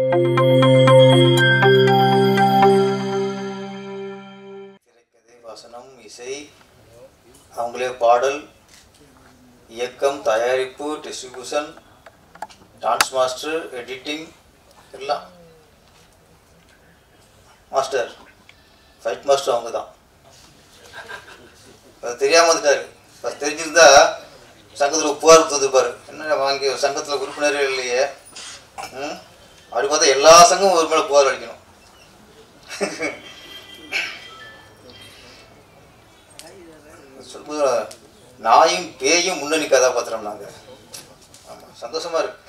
திரைக்கதை, வசனம், இசை, அவங்களே பாடல், இயக்கம், தயாரிப்பு, டிஸ்ட்ரிபியூஷன், டான்ஸ் மாஸ்டர், எடிட்டிங் எல்லாம். மாஸ்டர் ஃபைட் மாஸ்டர் அவங்க தான். அது தெரியாமல் வந்துட்டார். ஃபஸ்ட் தெரிஞ்சிருந்தா சங்கத்தில் புகார் கொடுத்துருப்பார். என்ன வாங்கி சங்கத்தில் உறுப்பினரே இல்லையே, அப்படி பார்த்தா எல்லா சங்கமும் ஒரு மேலே புகார் அடிக்கணும். சொல்லும்போது நாயும் பேயும் முன்னணி கதாபாத்திரம் நாங்கள். ஆமாம், சந்தோஷமாக இருக்கு.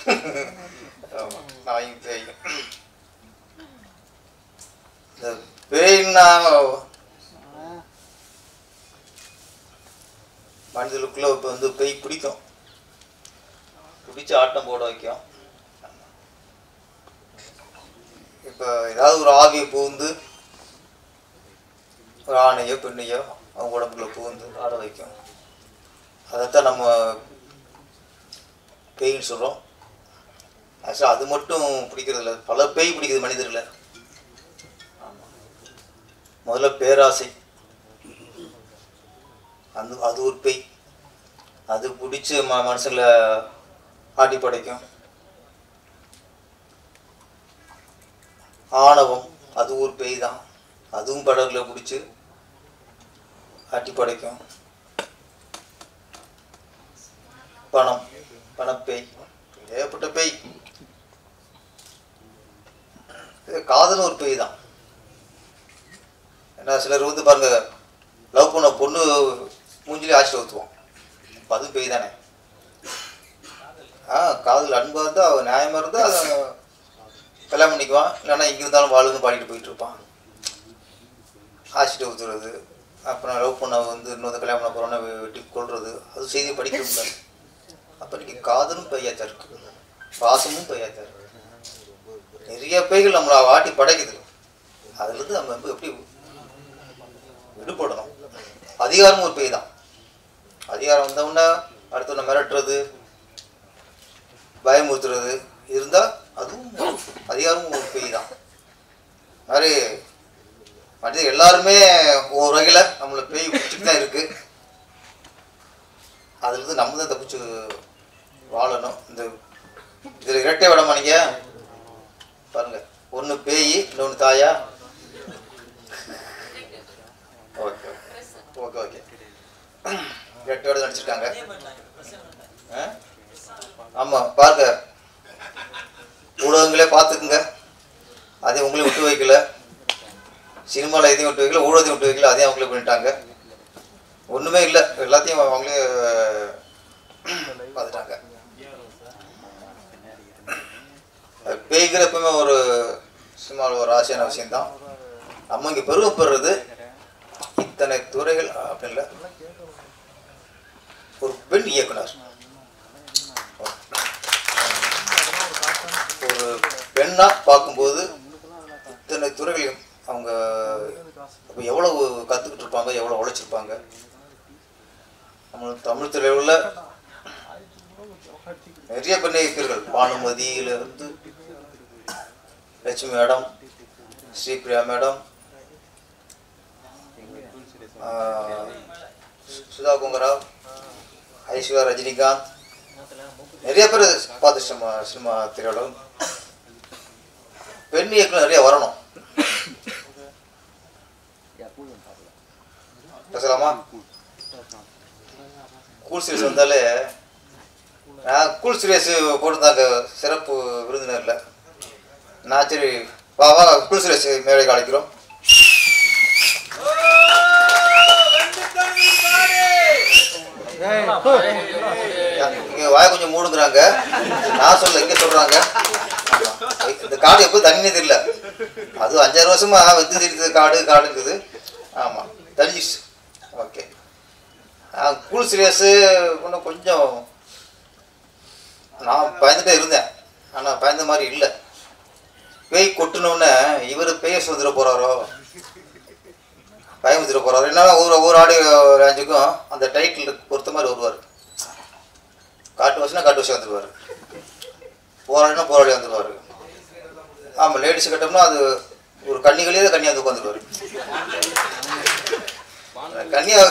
ஆமாம், நாயும் பேயும். இந்த பேய்னா மனிதர்களுக்குள்ள இப்போ வந்து பேய் பிடிக்கும், பிடிச்சி ஆட்டம் போட வைக்கும். இப்போ ஏதாவது ஒரு ஆவியை புகுந்து ஒரு ஆணையோ பெண்ணையோ அவங்க உடம்புக்குள்ள புகுந்து ஆட வைக்கும். அதைத்தான் நம்ம பேய்ன்னு சொல்கிறோம். ஆக்சுவலாக அது மட்டும் பிடிக்கிறது இல்லை, பல பேய் பிடிக்குது மனிதர்களை. ஆமாம், முதல்ல பேராசை, அது ஒரு பேய். அது பிடிச்சி மனுஷங்களை ஆட்டி படைக்கும். ஆணவம், அது ஒரு பேய் தான். அதுவும் படகுல பிடிச்சி ஆட்டி படைக்கும். பணம், பணப்பேய், ஏகப்பட்ட பேய். காதலும் ஒரு பேய் தான். ஏன்னா சிலர் வந்து பாருங்க, லவ் பண்ண பொண்ணு மூஞ்சிலே ஆசிட்டு ஊற்றுவோம். அதுவும் பேய் தானே. காதல் அன்பாக இருந்தால், நியாயமாக இருந்தால் கல்யாணம் பண்ணிக்குவான். இல்லைன்னா இங்கே இருந்தாலும் வாழுன்னு பாடிட்டு போயிட்டு இருப்பான். ஆசிட்டு ஊற்றுறது, அப்புறம் லவ் பண்ண வந்து இன்னொரு கல்யாணம் பண்ண போகிறோன்னா வெட்டி கொள்வது, அது செய்தி படிக்க முடியாது. அப்போ இன்றைக்கி காதலும் பெய்யாத்தான் இருக்கு, பாசமும் பெய்யாத்தான் இருக்கு. நிறைய பேய்கள் நம்மளை வாட்டி படைக்குது. அதுலேருந்து நம்ம எப்படி விடுபடணும்? அதிகாரமும் ஒரு பேய் தான். அதிகாரம் வந்தவுடனே அடுத்தவனை மிரட்டுறது, பயமுறுத்துறது இருந்தால் அதுவும் அதிகாரமும் ஒரு பேய் தான். மாதிரி மனிதர் எல்லாருமே ஒரு வகையில் நம்மளை பேய் பிடிச்சிட்டு தான் இருக்குது. அதுலேருந்து நம்ம தான் தப்பிச்சு வாழணும். இந்த இதில் இரட்டை விடமா நீங்கள் பாருங்கள், ஒன்று பேய், இன்னொன்று தாயா. ஓகே ஓகே ஓகே, இரட்டையோட நடிச்சிருக்காங்க. ஆமாம், பாருங்க, ஊடகங்களே பார்த்துக்குங்க. அதையும் உங்களையும் விட்டு வைக்கல, சினிமாவில் எதையும் விட்டு வைக்கல, ஊடகத்தையும் விட்டு வைக்கல, அதையும் அவங்களே பண்ணிட்டாங்க. ஒன்றுமே இல்லை, எல்லாத்தையும் அவங்களே பார்த்துட்டாங்க. பேய்கிற எப்பவுமே ஒரு சினிமாவில் ஒரு ஆசையான விஷயம்தான். நம்ம இங்கே பெருமைப்படுறது இத்தனை துறைகள் அப்படின்னு இல்லை, ஒரு பெண் இயக்குனர், ஒரு பெண்ணாக பார்க்கும்போது இத்தனை துறைகளையும் அவங்க இப்போ எவ்வளவு கற்றுக்கிட்டு இருப்பாங்க, எவ்வளோ உழைச்சிருப்பாங்க. நம்ம தமிழ் துறையில் நிறைய பெண் இயக்குநர்கள், பானுமதியிலிருந்து லட்சுமி மேடம், ஸ்ரீபிரியா மேடம், சுதா குங்கராவ், ஐஸ்வர்யா, ரஜினிகாந்த், நிறைய பேர் பார்த்து சினிமா திரையுலகம். பெண் இயக்குனர் நிறைய வரணும். பேசலாமா? கூல் சீரியஸ் வந்தாலே, கூல் சீரியஸ் போட்டிருந்தாங்க சிறப்பு விருந்தினரில். நான் சரி வா வா கூல் சீரியஸ் மேடைக்கு அழைக்கிறோம். இங்கே வாய கொஞ்சம் மூடுங்கிறாங்க, நான் சொல்ல இங்கே சொல்கிறாங்க. இந்த காடு எப்போ தண்ணினே தெரியல, அது 5-6 வருஷமா வந்து தெரியுது காடுங்குது. ஆமாம், தனிச்சு. ஓகே, கூல் சீரியஸு இன்னும் கொஞ்சம் நான் பயந்துட்டே இருந்தேன், ஆனால் பயந்த மாதிரி இல்லை. பேய் கொட்டினோடனே இவர் பேய சொல்லிட போகிறாரோ, பயம் வச்சுட்டு போகிறாரு. என்னன்னா ஒவ்வொரு ஆடியோ ரேஞ்சுக்கும் அந்த டைட்டில் பொறுத்த மாதிரி வருவார். காட்டு வருஷம்னா காட்டு வருஷம் வந்துடுவார், போராடினா போராடி வந்துடுவார். ஆமாம் லேடிஸ் கட்டம்னா அது ஒரு கன்னிகளே கன்னியாக வந்து உட்காந்துருவார். கன்னியாக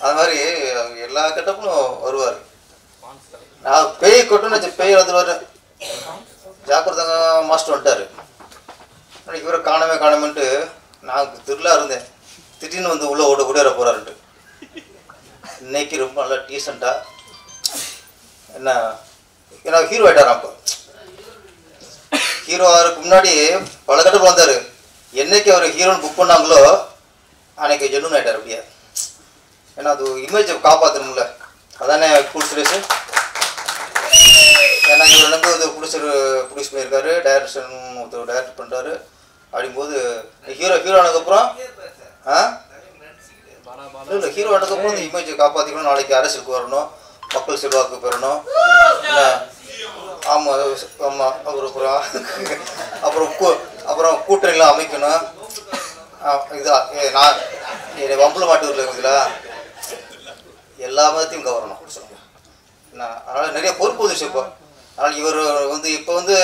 அது மாதிரி எல்லா கட்டப்பும் வருவார். நான் பேய் கொட்டுன்னு பேய் வந்துடுவார். ஜாக்கிரதாங்க மாஸ்டர் வந்துட்டார். அன்றைக்கி இவரை காணாமன்ட்டு நான் திருவிழா இருந்தேன். திடீர்னு வந்து உள்ளே ஓடியார போகிறாருன்ட்டு. இன்னைக்கு ரொம்ப நல்லா டீசெண்டாக என்ன ஏன்னா ஹீரோ ஆகிட்டாராம். அப்போ ஹீரோ ஆகிறதுக்கு முன்னாடி பல கட்டத்தில் வந்தார். என்னைக்கு அவர் ஹீரோன்னு புக் பண்ணாங்களோ அன்னைக்கு ஜென்னுன்னு ஆகிட்டார். அப்படியே ஏன்னா அது இமேஜை காப்பாற்றணும்ல. அதானே கூல் சுரேஷ். ஏன்னா இவர் நம்பி வந்து ப்ரொடியூஸ் பண்ணியிருக்காரு, டைரக்ஷன் ஒருத்தர் டைரக்ட் பண்ணுறாரு. அப்படிங்கும்போது ஹீரோ ஆனதுக்கப்புறம் இல்லை ஹீரோ ஆனதுக்கப்புறம் இந்த இமேஜை காப்பாற்றிக்கணும். நாளைக்கு அரசியலுக்கு வரணும், மக்கள் செல்வாக்கு பெறணும். ஆமாம் ஆமாம். அப்புறம் கூட்டணிலாம் அமைக்கணும். இதா நான் வம்புல மாட்டூரில் இருக்குதுங்களா எல்லா மதத்தையும் கவரணும் சொல்லுங்கள். அதனால் நிறைய பொறுப்பு வந்துச்சு இப்போ. அதனால் இவர் வந்து இப்போ வந்து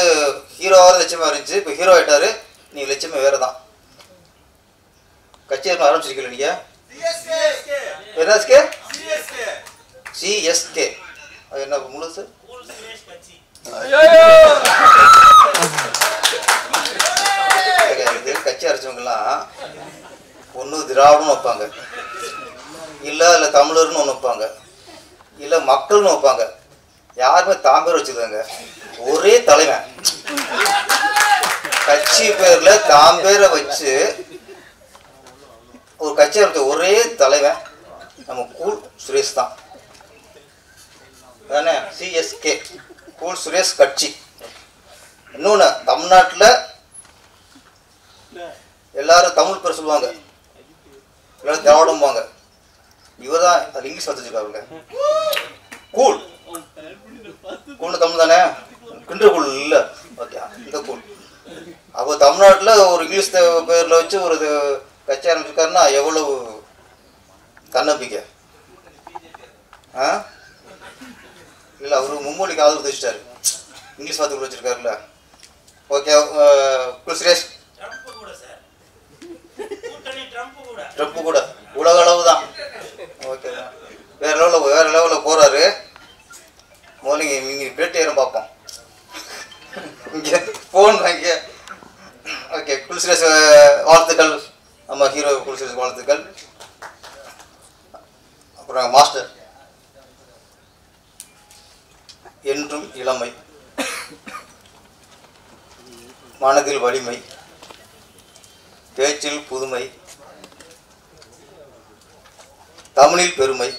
ஹீரோவாக லட்சியமாக இருந்துச்சு. இப்போ ஹீரோ ஆகிட்டார். நீங்கள் லட்சியமே வேறு தான். கட்சி ஆரம்பிச்சிருக்கீங்களா நீங்கள்? என்எஸ்கே சிஎஸ்கே அது என்ன முழுசு? கட்சி அரைச்சவங்கலாம் ஒன்று திராவிடம்னு வைப்பாங்க, இல்லை தமிழர்னு ஒன்று வைப்பாங்க, இல்லை மக்கள்னு வைப்பாங்க. யாருமே தாம்பேர் வச்சுருக்காங்க. ஒரே தலைவன் கட்சி பேரில் தாம்பேரை வச்சு ஒரு கட்சி இருக்க ஒரே தலைவன் நம்ம கூல் சுரேஷ் தான். தானே சிஎஸ்கே கூல் சுரேஷ் கட்சி. இன்னொன்று தமிழ்நாட்டில் எல்லாரும் தமிழ் பேர் சொல்லுவாங்க, எல்லாரும் திராவிடம்பாங்க. இவர் தான் அது இங்கிலீஷ் பார்த்து வச்சுருக்காருங்க. கூல் கூல்னு தமிழ் தானே, கிண்டர் கூல் இல்லை. ஓகே இந்த கூல். அப்போ தமிழ்நாட்டில் ஒரு இங்கிலீஷ் பேரில் வச்சு ஒரு கட்சி ஆரம்பிச்சிருக்காருன்னா எவ்வளவு தன்னம்பிக்கை. இல்லை அவரு மும்மொழிக்கு ஆதரவு தெரிவிச்சிட்டாரு, இங்கிலீஷ் வார்த்தை வச்சிருக்காருல்ல. ஓகே சுரேஷ் ட்ரம்ப் கூட உலக அளவு தான். ஓகே வேற லெவலில் போறாரு. முதல்ல நீங்கள் பேட்டி ஏறும் பார்ப்போம். இங்கே ஃபோன் வாங்க. ஓகே குல்சுரேஷ் வாழ்த்துக்கள். நம்ம ஹீரோ குல்சுரேஷ் வாழ்த்துக்கள். அப்புறம் மாஸ்டர் என்றும் இளமை, மனதில் வலிமை, பேச்சில் புதுமை, தமிழில் பெருமை.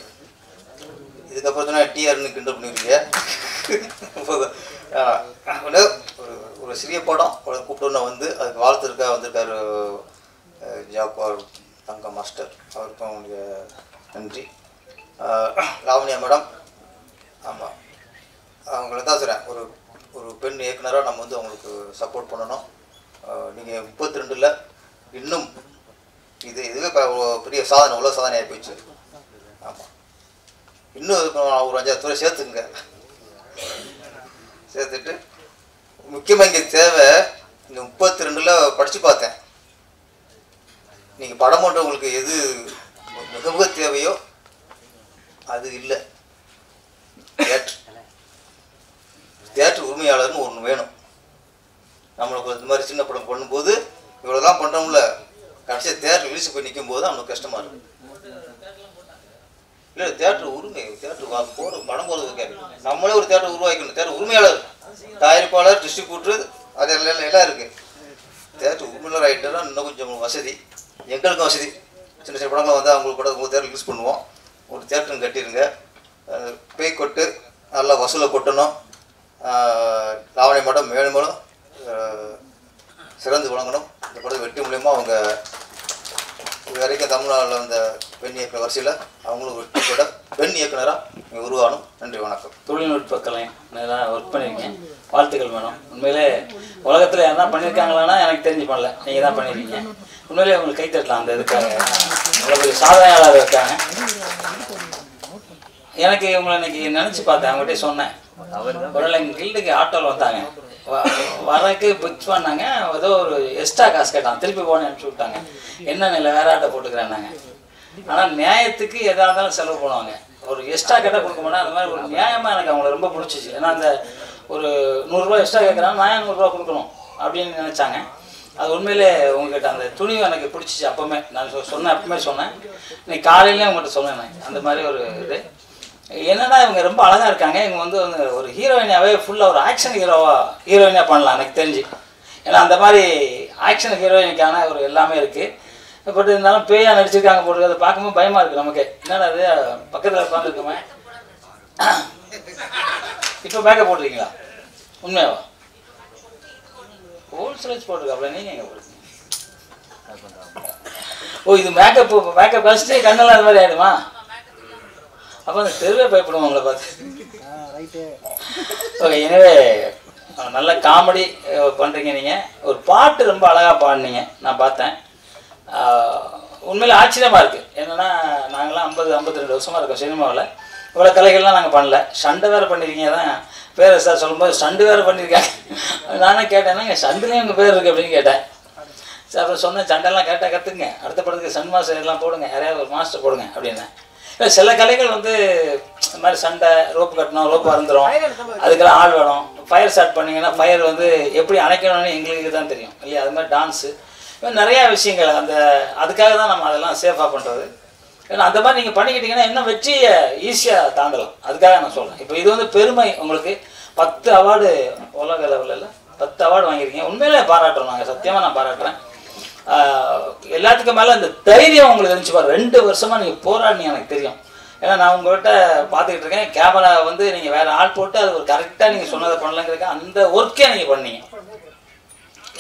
இதுக்கப்புறம் தான் டிஆர்னு கிண்டல் பண்ணிருக்கீங்க. ஒரு சிறிய படம் கூப்பிட்டு வந்து அதுக்கு வாழ்த்துருக்கா வந்திருக்காரு ஜாப்பார் தங்க மாஸ்டர். அவருக்கும் உங்களுக்கு நன்றி. லாவண்யா மேடம், ஆமாம் அவங்கள தான் சொல்கிறேன். ஒரு பெண் இயக்குனராக நம்ம வந்து அவங்களுக்கு சப்போர்ட் பண்ணணும். நீங்கள் 32 இன்னும் இதுவே பெரிய சாதனை, உலக சாதனை ஆகி போயிடுச்சு. ஆமாம் இன்னும் ஒரு 5-6 துறை சேர்த்துக்குங்க. சேர்த்துட்டு முக்கியமாக இங்கே தேவை, இங்கே 32 படித்து பார்த்தேன். நீங்கள் படம் பண்ணுற உங்களுக்கு எது மிக மிக தேவையோ அது இல்லை. தியேட்டர் உரிமையாளர்னு ஒன்று வேணும். நம்மளுக்கு இந்த மாதிரி சின்ன படம் பண்ணும்போது இவ்வளோலாம் பண்ணுறோம்ல, கடைசியாக தியேட்டர் ரிலீஸ் போய் நிற்கும் போது அவனுக்கு கஷ்டமாக இருக்கும். இல்லை தியேட்டர் உரிமை, தியேட்டர் போகிற படம் போகிறதுக்கு நம்மளே ஒரு தியேட்டர் உருவாக்கணும். தியேட்டர் உரிமையாளர், தயாரிப்பாளர், டிஸ்ட்ரிபியூட்டர், அது எல்லாம் இருக்குது. தியேட்டர் உரிமையாளர் ஆகிட்டா இன்னும் கொஞ்சம் வசதி, எங்களுக்கும் வசதி. சின்ன சின்ன படங்கள் வந்து அவங்களுக்கு கூட ஒரு தியேட்டர் யூஸ் பண்ணுவோம். ஒரு தியேட்டரும் கட்டிடுங்க. பேய் கொட்டு நல்லா வசூலை கொட்டணும். லாவணி மேடம் மேலும் மேலும் சிறந்து வழங்கணும். இந்த படத்தை வெற்றி மூலியமாக அவங்க இது வரைக்கும் தமிழ்நாட்டில் அந்த பெண் இயக்குனர் வரிசையில் அவங்களும் வெற்றி கூட பெண் இயக்குனராக உருவாகணும். நன்றி, வணக்கம். தொழில்நுட்ப கலை நல்லா ஒர்க் பண்ணியிருக்கேன். வாழ்த்துக்கள் மேடம். உண்மையிலே உலகத்தில் யாரா பண்ணியிருக்காங்களான்னா எனக்கு தெரிஞ்சு பண்ணல, நீங்கள் தான் பண்ணியிருக்கீங்க. உண்மையிலே உங்களுக்கு கைத்தட்டலாம். அந்த இதுக்காக அவ்வளோ பெரிய சாதனையாளர் இருக்காங்க. எனக்கு இவங்களை இன்னைக்கு நினச்சி பார்த்தேன், அவங்ககிட்ட சொன்னேன். ஒரு எங்கள் கில்டுக்கு ஆட்டோவில் வந்தாங்க, வரக்கு புக் பண்ணாங்க. ஏதோ ஒரு எக்ஸ்ட்ரா காசு கேட்டான், திருப்பி போன அனுப்பிச்சி விட்டாங்க. என்ன இல்லை வேற ஆட்டோ போட்டுக்கிறேன்னாங்க. ஆனால் நியாயத்துக்கு எதாக இருந்தாலும் செலவு பண்ணுவாங்க. ஒரு எக்ஸ்ட்ரா கேட்டால் கொடுக்க மாட்டேன். அந்த மாதிரி ஒரு நியாயமாக எனக்கு அவங்கள ரொம்ப பிடிச்சிச்சு. ஏன்னா அந்த ஒரு 100 ரூபா எக்ஸ்ட்ரா கேட்குறாங்க, நான் 100 ரூபா கொடுக்கணும் அப்படின்னு நினச்சாங்க. அது உண்மையிலே உங்ககிட்ட அந்த துணிவு எனக்கு பிடிச்சிச்சு. அப்போவுமே நான் சொன்னேன், அப்பவுமே சொன்னேன். இன்னைக்கு காலையிலேயே உங்கள்கிட்ட சொன்னேன். அந்த மாதிரி ஒரு இது என்னன்னா, இவங்க ரொம்ப அழகாக இருக்காங்க. இவங்க வந்து ஒரு ஹீரோயினாவே ஃபுல்லாக ஒரு ஆக்ஷன் ஹீரோயினாக பண்ணலாம் எனக்கு தெரிஞ்சு. ஏன்னா அந்த மாதிரி ஆக்ஷன் ஹீரோயினுக்கான ஒரு எல்லாமே இருக்குது. பட் இருந்தாலும் பேயா நடிச்சிருக்காங்க போட்டு அதை பார்க்கும்போது பயமாக இருக்குது நமக்கு. என்னடா அது பக்கத்தில் உட்காந்துருக்குமே. இப்போ மேக்கப் போட்டிருக்கீங்களா? உண்மையாவா? ஹோல்சேல்ஸ் போட்டிருக்காப்ல, நீங்கள் எங்கே போடுறீங்க? ஓ, இது மேக்கப் கழிச்சிட்டு கண்ணெல்லாம் அது மாதிரி ஆகிடுமா? அப்போ அந்த தெருவே பயப்படுவோம் உங்களை பார்த்து. ஓகே, எனவே நல்ல காமெடி பண்ணுறீங்க. நீங்கள் ஒரு பாட்டு ரொம்ப அழகாக பாடினீங்க, நான் பார்த்தேன். உண்மையில் ஆச்சரியமாக இருக்குது. என்னென்னா நாங்களாம் 52 வருஷமாக இருக்கோம் சினிமாவில். இவ்வளோ கலைகள்லாம் நாங்கள் பண்ணல. சண்டை வேறு பண்ணியிருக்கீங்க தான் பேர் சார் சொல்லும்போது ஸ்டண்டு வேறு பண்ணியிருக்காங்க. நானே கேட்டேன்னா இங்கே சண்டுலேயும் உங்கள் பேர் இருக்குது அப்படின்னு கேட்டேன். சார் அப்புறம் சொன்னேன், சண்டைலாம் கேட்டால் கற்றுக்குங்க, அடுத்த படத்துக்கு சன் மாஸ்டர் எல்லாம் போடுங்க, யாரையாவது ஒரு மாஸ்டர் போடுங்க அப்படின்னு. இல்லை சில கலைகள் வந்து இந்த மாதிரி சண்டை, ரோப்பு கட்டணும், ரோப்பு அறுந்துடும், அதுக்கெல்லாம் ஆள் வேணும். ஃபயர் ஸ்டார்ட் பண்ணிங்கன்னா ஃபயர் வந்து எப்படி அணைக்கணும்னு எங்களுக்கு தான் தெரியும் இல்லையா? அது மாதிரி டான்ஸு, நிறையா விஷயங்கள் அதுக்காக தான் நம்ம அதெல்லாம் சேஃபாக பண்ணுறது. ஏன்னா அந்த மாதிரி நீங்கள் பண்ணிக்கிட்டீங்கன்னா இன்னும் வெற்றியை ஈஸியாக தாண்டலாம். அதுக்காக நான் சொல்கிறேன். இப்போ இது வந்து பெருமை உங்களுக்கு. 10 அவார்டு உலக லெவலில் 10 அவார்டு வாங்கியிருக்கீங்க. உண்மையிலே பாராட்டுறோம், நாங்கள் சத்தியமாக நான் பாராட்டுறேன். எல்லாத்துக்கும் மேலே இந்த தைரியம் உங்களுக்கு இருந்துச்சு பாரு. 2 வருஷமாக நீங்கள் போராடினீங்க எனக்கு தெரியும். ஏன்னா நான் உங்கள்கிட்ட பார்த்துக்கிட்டு இருக்கேன். கேமரா வந்து நீங்கள் வேறு ஆள் போட்டு அது ஒரு கரெக்டாக நீங்கள் சொன்னதை பண்ணலங்கிறதுக்கு அந்த ஒர்க்கே நீங்கள் பண்ணீங்க.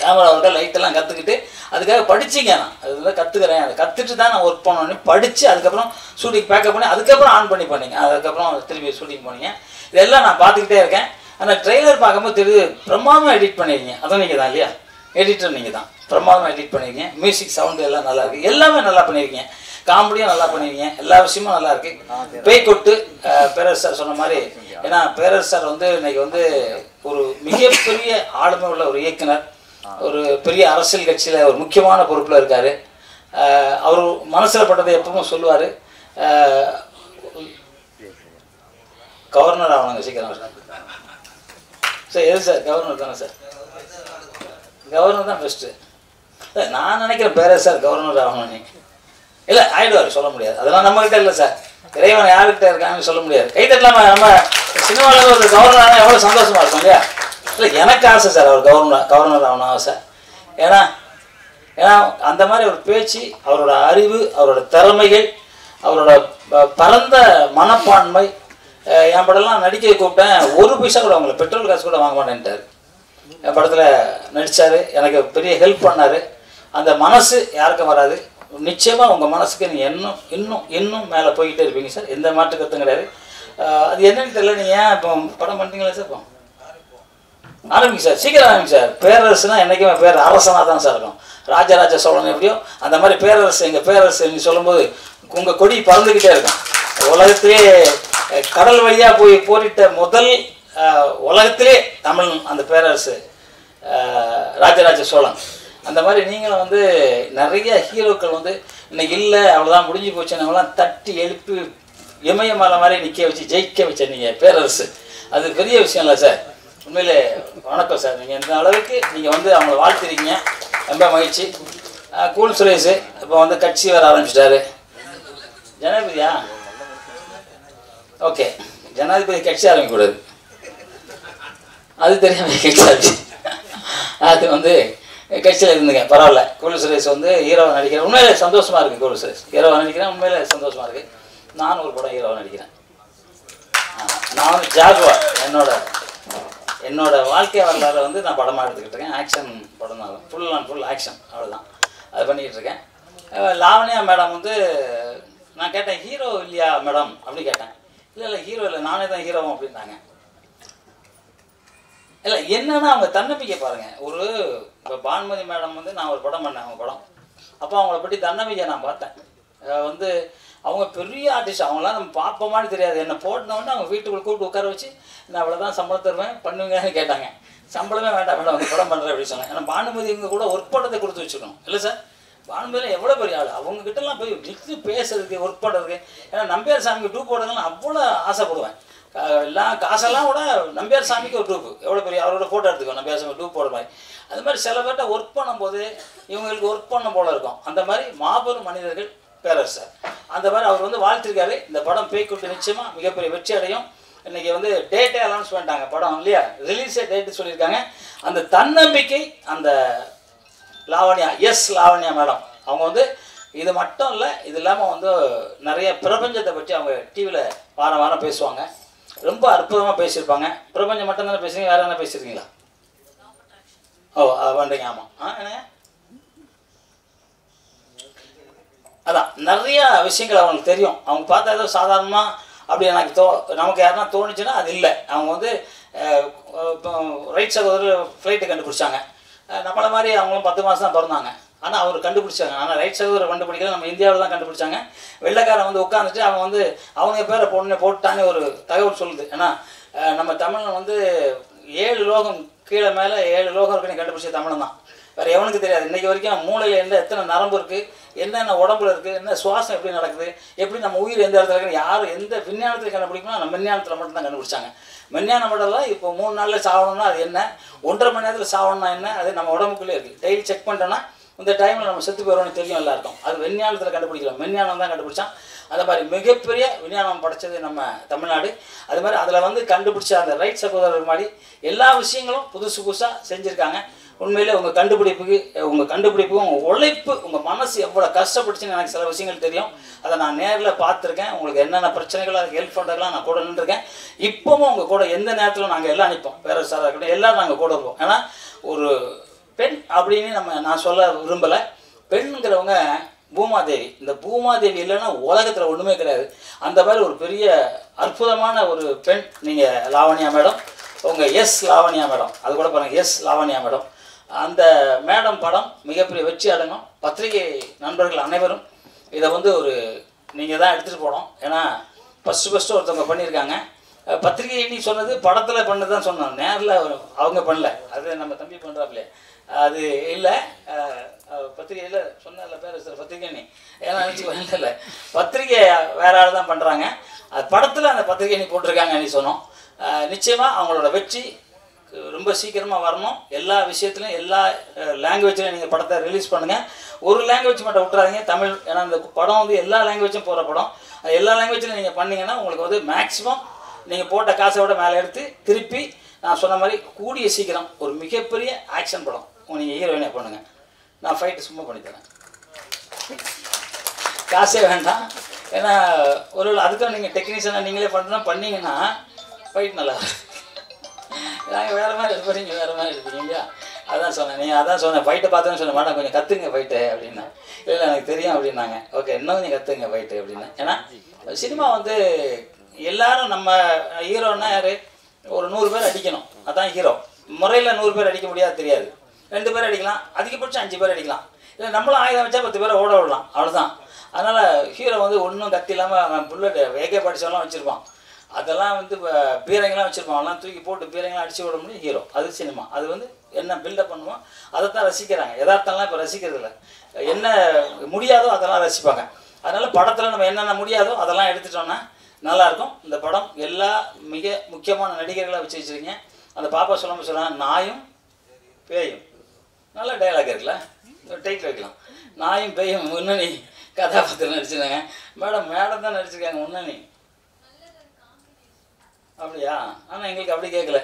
கேமரா ஒர்க்கை லைட்டெல்லாம் கற்றுக்கிட்டு அதுக்காக படிச்சிங்க. நான் அதில் கற்றுக்கிறேன், அதை கற்றுட்டு தான் நான் ஒர்க் பண்ணோன்னே படித்து அதுக்கப்புறம் ஷூட்டிங் பேக்கப் பண்ணி அதுக்கப்புறம் ஆன் பண்ணீங்க. அதுக்கப்புறம் திருப்பி ஷூட்டிங் போனீங்க. இதெல்லாம் நான் பார்த்துக்கிட்டே இருக்கேன். அந்த ட்ரெய்லர் பார்க்கும்போது தெரியுது பிரமாதமாக எடிட் பண்ணியிருக்கீங்க. அதுவும் நீங்கள் தான் இல்லையா? எடிட்டர் நீங்கள் தான். பிரமாதமாக எடிட் பண்ணியிருக்கீங்க. மியூசிக் சவுண்டு எல்லாம் நல்லா இருக்குது. எல்லாமே நல்லா பண்ணியிருக்கீங்க. காமெடியும் நல்லா பண்ணியிருக்கீங்க. எல்லா விஷயமும் நல்லா இருக்குது. பேய்கொட்டு பேரரசு சார் சொன்ன மாதிரி, ஏன்னா பேரரசு சார் வந்து இன்னைக்கு வந்து ஒரு மிகப்பெரிய ஆளுமை உள்ள ஒரு இயக்குனர், ஒரு பெரிய அரசியல் கட்சியில் ஒரு முக்கியமான பொறுப்பில் இருக்கார். அவர் மனசில் பட்டதை எப்பவும் சொல்லுவார். கவர்னர் ஆகணுங்க சீக்கிரம் சார். எது சார்? கவர்னர் தானே சார்? கவர்னர் தான் பெஸ்ட்டு. நான் நினைக்கிறேன் பேரரசு சார் கவர்னர் ஆகணும். நீங்கள் இல்லை ஆயிடுவார், சொல்ல முடியாது. அதெல்லாம் நம்மகிட்ட இல்லை சார். இறைவன் யாருக்கிட்ட இருக்காங்கன்னு சொல்ல முடியாது. கைத்தட்டலாமா? நம்ம சினிமாவில் ஒரு கவர்னர் ஆனால் எவ்வளோ சந்தோஷமாக இருக்கும் இல்லையா? இல்லை எனக்கு ஆசை சார் அவர் கவர்னர் ஆகணும் ஆசை. ஏன்னா அந்த மாதிரி ஒரு பேச்சு, அவரோட அறிவு, அவரோட திறமைகள், அவரோட பரந்த மனப்பான்மை. என் படம்லாம் நடிக்க கூப்பிட்டேன், 1 பைசா கூட அவங்கள பெட்ரோல் காசு கூட வாங்க மாட்டேன்ட்டார். என் படத்தில் நடித்தார், எனக்கு பெரிய ஹெல்ப் பண்ணார். அந்த மனசு யாருக்கும் வராது. நிச்சயமாக உங்கள் மனசுக்கு நீங்கள் இன்னும் மேலே போய்கிட்டே இருப்பீங்க சார். எந்த மாற்று கருத்தும் கிடையாது. அது என்னன்னு தெரியல. நீங்கள் ஏன் இப்போ படம் பண்ணிட்டீங்களா சார்? இப்போ ஆரம்பிங்க சார், சீக்கிரம் ஆரம்பிங்க சார். பேரரசுனா என்றைக்குமே பேர் அரசனாக தான் சார் இருக்கும். ராஜராஜ சோழன் எப்படியோ அந்த மாதிரி பேரரசு, எங்கள் பேரரசு நீங்கள் சொல்லும்போது உங்கள் கொடி பறந்துக்கிட்டே இருக்கும். உலகத்திலே கடல் வழியாக போய் போரிட்ட முதல் உலகத்திலே தமிழ் அந்த பேரரசு ராஜராஜ சோழன். அந்த மாதிரி நீங்களும் வந்து நிறைய ஹீரோக்கள் வந்து இன்னைக்கு இல்லை அவ்வளோதான் முடிஞ்சு போச்சு நம்மளாம் தட்டி எழுப்பி இமயமலை மாதிரி நிற்க வச்சு ஜெயிக்க வச்ச நீங்கள் பேரரசு. அது பெரிய விஷயம் இல்லை சார். உண்மையிலே வணக்கம் சார். நீங்கள் இந்த அளவுக்கு நீங்கள் வந்து அவங்கள வாழ்த்துறீங்க, ரொம்ப மகிழ்ச்சி. கூல் சுரேஷ் இப்போ வந்து கட்சி வர ஆரம்பிச்சிட்டாரு. ஜனாதிபதியா? ஓகே, ஜனாதிபதி கட்சி ஆரம்பிக்கக்கூடாது, அது தெரியாம கட்சி ஆரம்பிச்சு. அது வந்து கட்சியில் இருந்துங்க, பரவாயில்ல. கூல் சுரேஷ் வந்து ஹீரோவை நடிக்கிறேன், உண்மையிலே சந்தோஷமாக இருக்குது. கூல் சுரேஷ் ஹீரோவை நடிக்கிறேன், உண்மையிலே சந்தோஷமாக இருக்குது. நானும் ஒரு படம் ஹீரோவை நடிக்கிறேன். நான் வந்து ஜாகுவார் என்னோட வாழ்க்கை வரலாறு வந்து நான் படமாக எடுத்துக்கிட்டு இருக்கேன். ஆக்ஷன் படம் தான், ஃபுல் அண்ட் ஃபுல் ஆக்ஷன், அவ்வளோதான். அது பண்ணிக்கிட்டு இருக்கேன். லாவண்யா மேடம் வந்து நான் கேட்டேன், ஹீரோ இல்லையா மேடம் அப்படி கேட்டேன். இல்லை ஹீரோ இல்லை, நானே தான் ஹீரோவும் அப்படின்னாங்க. இல்லை என்னன்னா அவங்க தன்னம்பிக்கை பாருங்கள். இப்போ பானுமதி மேடம் வந்து நான் ஒரு படம் பண்ணேன், அவங்க படம். அப்போ அவங்கள பற்றி தன்னம்பிக்கை நான் பார்த்தேன். வந்து அவங்க பெரிய ஆர்டிஸ்ட், அவங்களாம் நம்ம பார்ப்போமான்னு தெரியாது. என்னை போட்டினோடனே அவங்க வீட்டுக்குள்ள கூப்பிட்டு உட்கார வச்சு நான் அவ்வளோதான் சம்பளம் தருவேன் பண்ணுவீங்கன்னு கேட்டாங்க. சம்பளமே வேண்டாம் மேடம், அவங்க படம் பண்ணுறேன் அப்படின்னு சொன்னேன். ஏன்னா பானுமதி இவங்க கூட ஒர்க் பண்ணுறதை கொடுத்து வச்சுக்கணும் இல்லை சார். பானுமதியில் எவ்வளோ பெரிய ஆள், அவங்ககிட்டலாம் போய் நிற்று பேசுறதுக்கு ஒர்க் பண்ணுறதுக்கு. ஏன்னா நம்பியார் சாமிக்கு டூப் போடுறதுலாம் அவ்வளோ ஆசைப்படுவேன். எல்லாம் காசெல்லாம் கூட நம்பியார் சாமிக்கு ஒரு டூப்பு, எவ்வளோ பெரிய அவரோட ஃபோட்டோ எடுத்துக்கோ நம்பியார் சாமி டூப் போடுற மாதிரி. அது மாதிரி சில பேர்கிட்ட ஒர்க் பண்ணும்போது இவங்களுக்கு ஒர்க் பண்ண போல இருக்கும். அந்த மாதிரி மாபெரும் மனிதர்கள் பேரரசர். அந்த மாதிரி அவர் வந்து வாழ்த்திருக்காரு. இந்த படம் பேய்க்குட்டி நிச்சயமாக மிகப்பெரிய வெற்றி அடையும். இன்றைக்கி வந்து டேட்டே அனௌன்ஸ் பண்ணிட்டாங்க படம் இல்லையா, ரிலீஸே டேட்டு சொல்லியிருக்காங்க. அந்த தன்னம்பிக்கை அந்த லாவண்யா, எஸ் லாவண்யா மேடம் அவங்க வந்து இது மட்டும் இல்லை, இது இல்லாமல் வந்து நிறைய பிரபஞ்சத்தை பற்றி அவங்க டிவியில் வாரம் வாரம் பேசுவாங்க. ரொம்ப அற்புதமாக பேசியிருப்பாங்க. பிரபஞ்சம் மட்டும் தானே பேசுறீங்க, வேறு என்ன பேசியிருக்கீங்களா? ஓ பண்ணுறீங்க. ஆமாம் என்ன அதான் நிறைய விஷயங்கள் அவங்களுக்கு தெரியும். அவங்க பார்த்தா ஏதோ சாதாரணமாக அப்படி எனக்கு நமக்கு யாருன்னா தோணுச்சுன்னா அது இல்லை. அவங்க வந்து ரைட் சகோதரர் ஃப்ளைட்டை கண்டுபிடிச்சாங்க. நம்மளை மாதிரி அவங்களும் 10 மாதம் தான் பிறந்தாங்க. ஆனால் அவர் கண்டுபிடிச்சாங்க. ஆனால் ரைட் சகோதரர் கண்டுபிடிக்கல, நம்ம இந்தியாவில் தான் கண்டுபிடிச்சாங்க. வெள்ளைக்காரன் வந்து உட்காந்துட்டு அவன் வந்து அவங்க பேரை போட்டானே ஒரு தகவல் சொல்லுது. ஏன்னா நம்ம தமிழன் வந்து 7 லோகம் கீழே மேலே 7 லோகம் இருக்குன்னு கண்டுபிடிச்ச தமிழன் தான். வேறு எவனுக்கு தெரியாது. இன்றைக்கி வரைக்கும் மூளையில் எத்தனை நரம்பு இருக்குது, என்னென்ன உடம்புல இருக்குது, என்ன சுவாசம் எப்படி நடக்குது, எப்படி நம்ம உயிர் எந்த இடத்துல இருக்குது, யாரும் எந்த விஞ்ஞானத்தில் கண்டுபிடிக்கணும், நம்ம விஞ்ஞானத்தில் மட்டும்தான் கண்டுபிடிச்சாங்க. விஞ்ஞானம் மட்டும் இப்போ 3 நாளில் சாகணும்னா அது என்ன, 1.5 மணி நேரத்தில் சாகணும்னா என்ன, அது நம்ம உடம்புக்குள்ளே இருக்குது. டெய்லி செக் பண்ணிட்டோன்னா இந்த டைமில் நம்ம செத்து போயிடுவோம்னு தெரியும் எல்லாருக்கும். அது விஞ்ஞானத்தில் கண்டுபிடிக்கலாம், விஞ்ஞானம் தான் கண்டுபிடிச்சான். அந்த மாதிரி மிகப்பெரிய விஞ்ஞானம் படைச்சது நம்ம தமிழ்நாடு. அது மாதிரி அதில் வந்து கண்டுபிடிச்ச அந்த ரைட் சகோதரர் மாதிரி எல்லா விஷயங்களும் புதுசு புதுசாக செஞ்சுருக்காங்க. உண்மையிலே உங்கள் கண்டுபிடிப்பு உங்கள் உழைப்பு, உங்கள் மனசு எவ்வளோ கஷ்டப்பட்டுச்சுன்னு எனக்கு சில விஷயங்கள் தெரியும். அதை நான் நேரில் பார்த்துருக்கேன். உங்களுக்கு என்னென்ன பிரச்சனைகள் அதுக்கு ஹெல்ப் பண்ணுறதுலாம் நான் கூட நின்றுருக்கேன். இப்போவும் உங்கள் கூட எந்த நேரத்தில் நாங்கள் எல்லாம் நிற்போம். வேறு சார் இருக்கட்டும், எல்லோரும் நாங்கள் கூட இருப்போம். ஏன்னா ஒரு பெண் அப்படின்னு நான் சொல்ல விரும்பலை. பெண்ணுங்கிறவங்க பூமாதேவி. இந்த பூமாதேவி இல்லைன்னா உலகத்தில் ஒன்றுமே கிடையாது. அந்த மாதிரி ஒரு பெரிய அற்புதமான ஒரு பெண் நீங்கள் லாவண்யா மேடம். உங்கள் எஸ் லாவண்யா மேடம், அது கூட பாருங்கள், எஸ் லாவண்யா மேடம். அந்த மேடம் படம் மிகப்பெரிய வெற்றி அடையணும். பத்திரிகை நண்பர்கள் அனைவரும் இதை வந்து ஒரு நீங்கள் தான் எடுத்துகிட்டு போகணும். ஏன்னா ஃபஸ்ட்டு ஒருத்தவங்க பண்ணியிருக்காங்க. பத்திரிகை நீ சொன்னது படத்தில் பண்ணது தான் சொன்னாங்க, நேரில் அவங்க பண்ணல. அது நம்ம தம்பி பண்ணுறாப்லையே அது இல்லை. பத்திரிகையில் சொன்ன பேர் சார் பத்திரிகை நீ ஏன்னா நினச்சிக்கோ இல்லை, பத்திரிகை வேற ஆள் தான் பண்ணுறாங்க. அது படத்தில் அந்த பத்திரிகை நீ போட்டிருக்காங்க நீ சொன்னோம். நிச்சயமாக அவங்களோட வெற்றி ரொம்ப சீக்கிரமாக வரணும். எல்லா விஷயத்துலையும் எல்லா லாங்குவேஜ்லையும் நீங்கள் படத்தை ரிலீஸ் பண்ணுங்கள். ஒரு லாங்குவேஜ் மட்டும் விட்டுறாதீங்க, தமிழ். ஏன்னா இந்த படம் வந்து எல்லா லாங்குவேஜும் போகிற படம். எல்லா லாங்குவேஜ்லையும் நீங்கள் பண்ணிங்கன்னா உங்களுக்கு வந்து மேக்ஸிமம் நீங்கள் போட்ட காசை விட மேலே எடுத்து திருப்பி நான் சொன்ன மாதிரி கூடிய சீக்கிரம் ஒரு மிகப்பெரிய ஆக்ஷன் படம் நீங்கள் ஹீரோயினாக பண்ணுங்கள். நான் ஃபைட்டு சும்மா பண்ணித்தரேன், காசே வேண்டாம். ஏன்னா ஒரு அதுக்கும் நீங்கள் டெக்னீஷியனாக நீங்களே பண்ணிங்கன்னா ஃபைட் நல்லா நாங்கள் வேறு மாதிரி எடுப்போம், நீங்கள் வேறு மாதிரி எடுப்பீங்க இல்லையா. அதான் சொன்னேன், நீங்கள் அதான் சொன்னேன் ஃபைட்டை பார்த்தோன்னு சொன்னேன், மேடம் கொஞ்சம் கற்றுங்க ஃபைட்டு அப்படின்னா. இல்லை எனக்கு தெரியும் அப்படின்னாங்க. ஓகே இன்னும் கொஞ்சம் கற்றுங்க ஃபைட்டு அப்படின்னா. ஏன்னா சினிமா வந்து எல்லாரும் நம்ம ஹீரோன்னா யார், ஒரு 100 பேர் அடிக்கணும், அதான் ஹீரோ. முறையில் 100 பேர் அடிக்க முடியாது, தெரியாது. 2 பேர் அடிக்கலாம், அதிகபட்சம் 5 பேர் அடிக்கலாம். இல்லை நம்மளும் ஆயுதம் வச்சா 10 பேரை ஓட விடலாம், அவ்வளோதான். அதனால் ஹீரோ வந்து ஒன்றும் கத்தி இல்லாமல் அவன் புல்லட் வேகே படித்தவெல்லாம் வச்சுருப்பான். அதெல்லாம் வந்து பீரங்கெலாம் வச்சுருப்பான், அதெல்லாம் தூக்கி போட்டு பீரங்கெலாம் அடித்து விட முடியும் ஹீரோ. அது சினிமா. அது வந்து என்ன பில்டப் பண்ணுவோம் அதை தான் ரசிக்கிறாங்க. யதார்த்தம்லாம் இப்போ ரசிக்கிறதில்ல, என்ன முடியாதோ அதெல்லாம் ரசிப்பாங்க. அதனால் படத்தில் நம்ம என்னென்ன முடியாதோ அதெல்லாம் எடுத்துட்டோன்னா நல்லாயிருக்கும். இந்த படம் எல்லா மிக முக்கியமான நடிகர்களாக வச்சுருக்கீங்க. அந்த பாப்பா சொல்கிறாங்க நாயும் பேயும், நல்ல டைலாக் இருக்குல்ல, டைட்டில் வைக்கலாம். நாயும் பேயும் முன்னணி கதாபாத்திரம் நடிச்சிருக்காங்க. மேடம் தான் நடிச்சிருக்காங்க முன்னணி. அப்படியா? ஆனால் எங்களுக்கு அப்படி கேட்கல,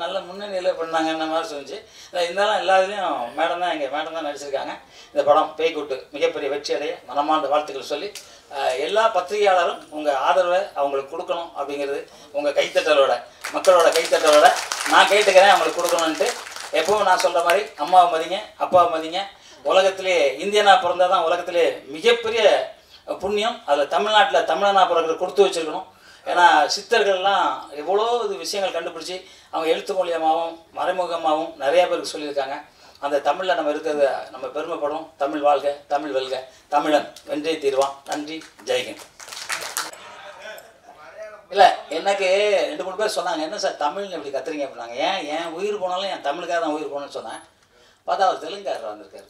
நல்ல முன்னணியில் பண்ணாங்கன்ற மாதிரி சொல்லிச்சு. இருந்தாலும் எல்லாத்துலேயும் மேடம் தான் நடிச்சிருக்காங்க. இந்த படம் பேய்க்குட்டு மிகப்பெரிய வெற்றி அடைய மனமார்ந்த வாழ்த்துக்கள் சொல்லி எல்லா பத்திரிகையாளரும் உங்கள் ஆதரவை அவங்களுக்கு கொடுக்கணும் அப்படிங்கிறது உங்கள் கைத்தட்டலோட, மக்களோட கைத்தட்டலோட நான் கேட்டுக்கிறேன். அவங்களுக்கு கொடுக்கணுன்ட்டு எப்பவும் நான் சொல்கிற மாதிரி அம்மாவை மதிங்க, அப்பாவை மதிங்க. உலகத்திலே இந்தியனாக பிறந்தால் தான் உலகத்திலே மிகப்பெரிய புண்ணியம். அதில் தமிழ்நாட்டில் தமிழனாக பிறகு கொடுத்து வச்சுருக்கணும். ஏன்னா சித்தர்கள்லாம் எவ்வளோ இது விஷயங்கள் கண்டுபிடிச்சி அவங்க எழுத்து மூலியமாகவும் மறைமுகமாகவும் நிறையா பேருக்கு சொல்லியிருக்காங்க. அந்த தமிழில் நம்ம இருக்கிறது நம்ம பெருமைப்படும். தமிழ் வாழ்க, தமிழ் வெல்க, தமிழன் வென்றே தீர்வான். நன்றி, ஜெய்ஹிந்த். இல்லை, எனக்கு 2-3 பேர் சொன்னாங்க, என்ன சார் தமிழ்னு இப்படி கத்துறீங்க அப்படின்னாங்க. ஏன் உயிர் போனாலும் என் தமிழுக்காக தான் உயிர் போகணும்னு சொன்னேன். பார்த்தா அவர் தெலுங்காரர் வந்திருக்காரு.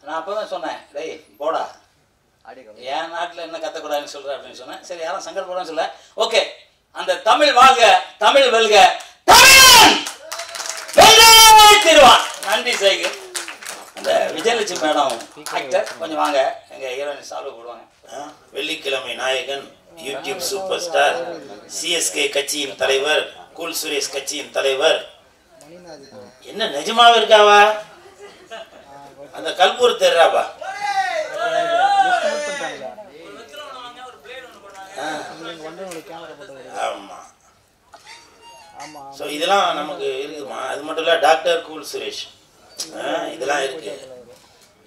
நான் அப்போ தான் சொன்னேன், டேய் போடா, என் நாட்டில் என்ன கத்தக்கூடாதுன்னு சொல்கிறேன் அப்படின்னு சொன்னேன். சரி, யாரும் சங்கடப்படான்னு சொல்ல. ஓகே, அந்த தமிழ் வாழ்க, தமிழ் வெல்க, தமிழன் வென்றே தீர்வான். நன்றி ஜெய்ஹிந்த். அந்த விஜயலட்சுமி மேடம் ஆக்டர், கொஞ்சம் வாங்க, எங்கள் ஹீரோயின் சால்வ் போடுவாங்க. வெள்ளிக்கிழமை நாயகன், யூடியூப் சூப்பர் ஸ்டார், சிஎஸ்கே கட்சியின் தலைவர், கூல் சுரேஷ் கட்சியின் தலைவர். என்ன நிஜமாவே இருக்காவா? அந்த கல்பூர் தெர்றாவா? ஆமா. ஸோ இதெல்லாம் நமக்கு இருக்குமா? அது மட்டும் இல்லை, டாக்டர் கூல் சுரேஷ் இதெல்லாம் இருக்கு.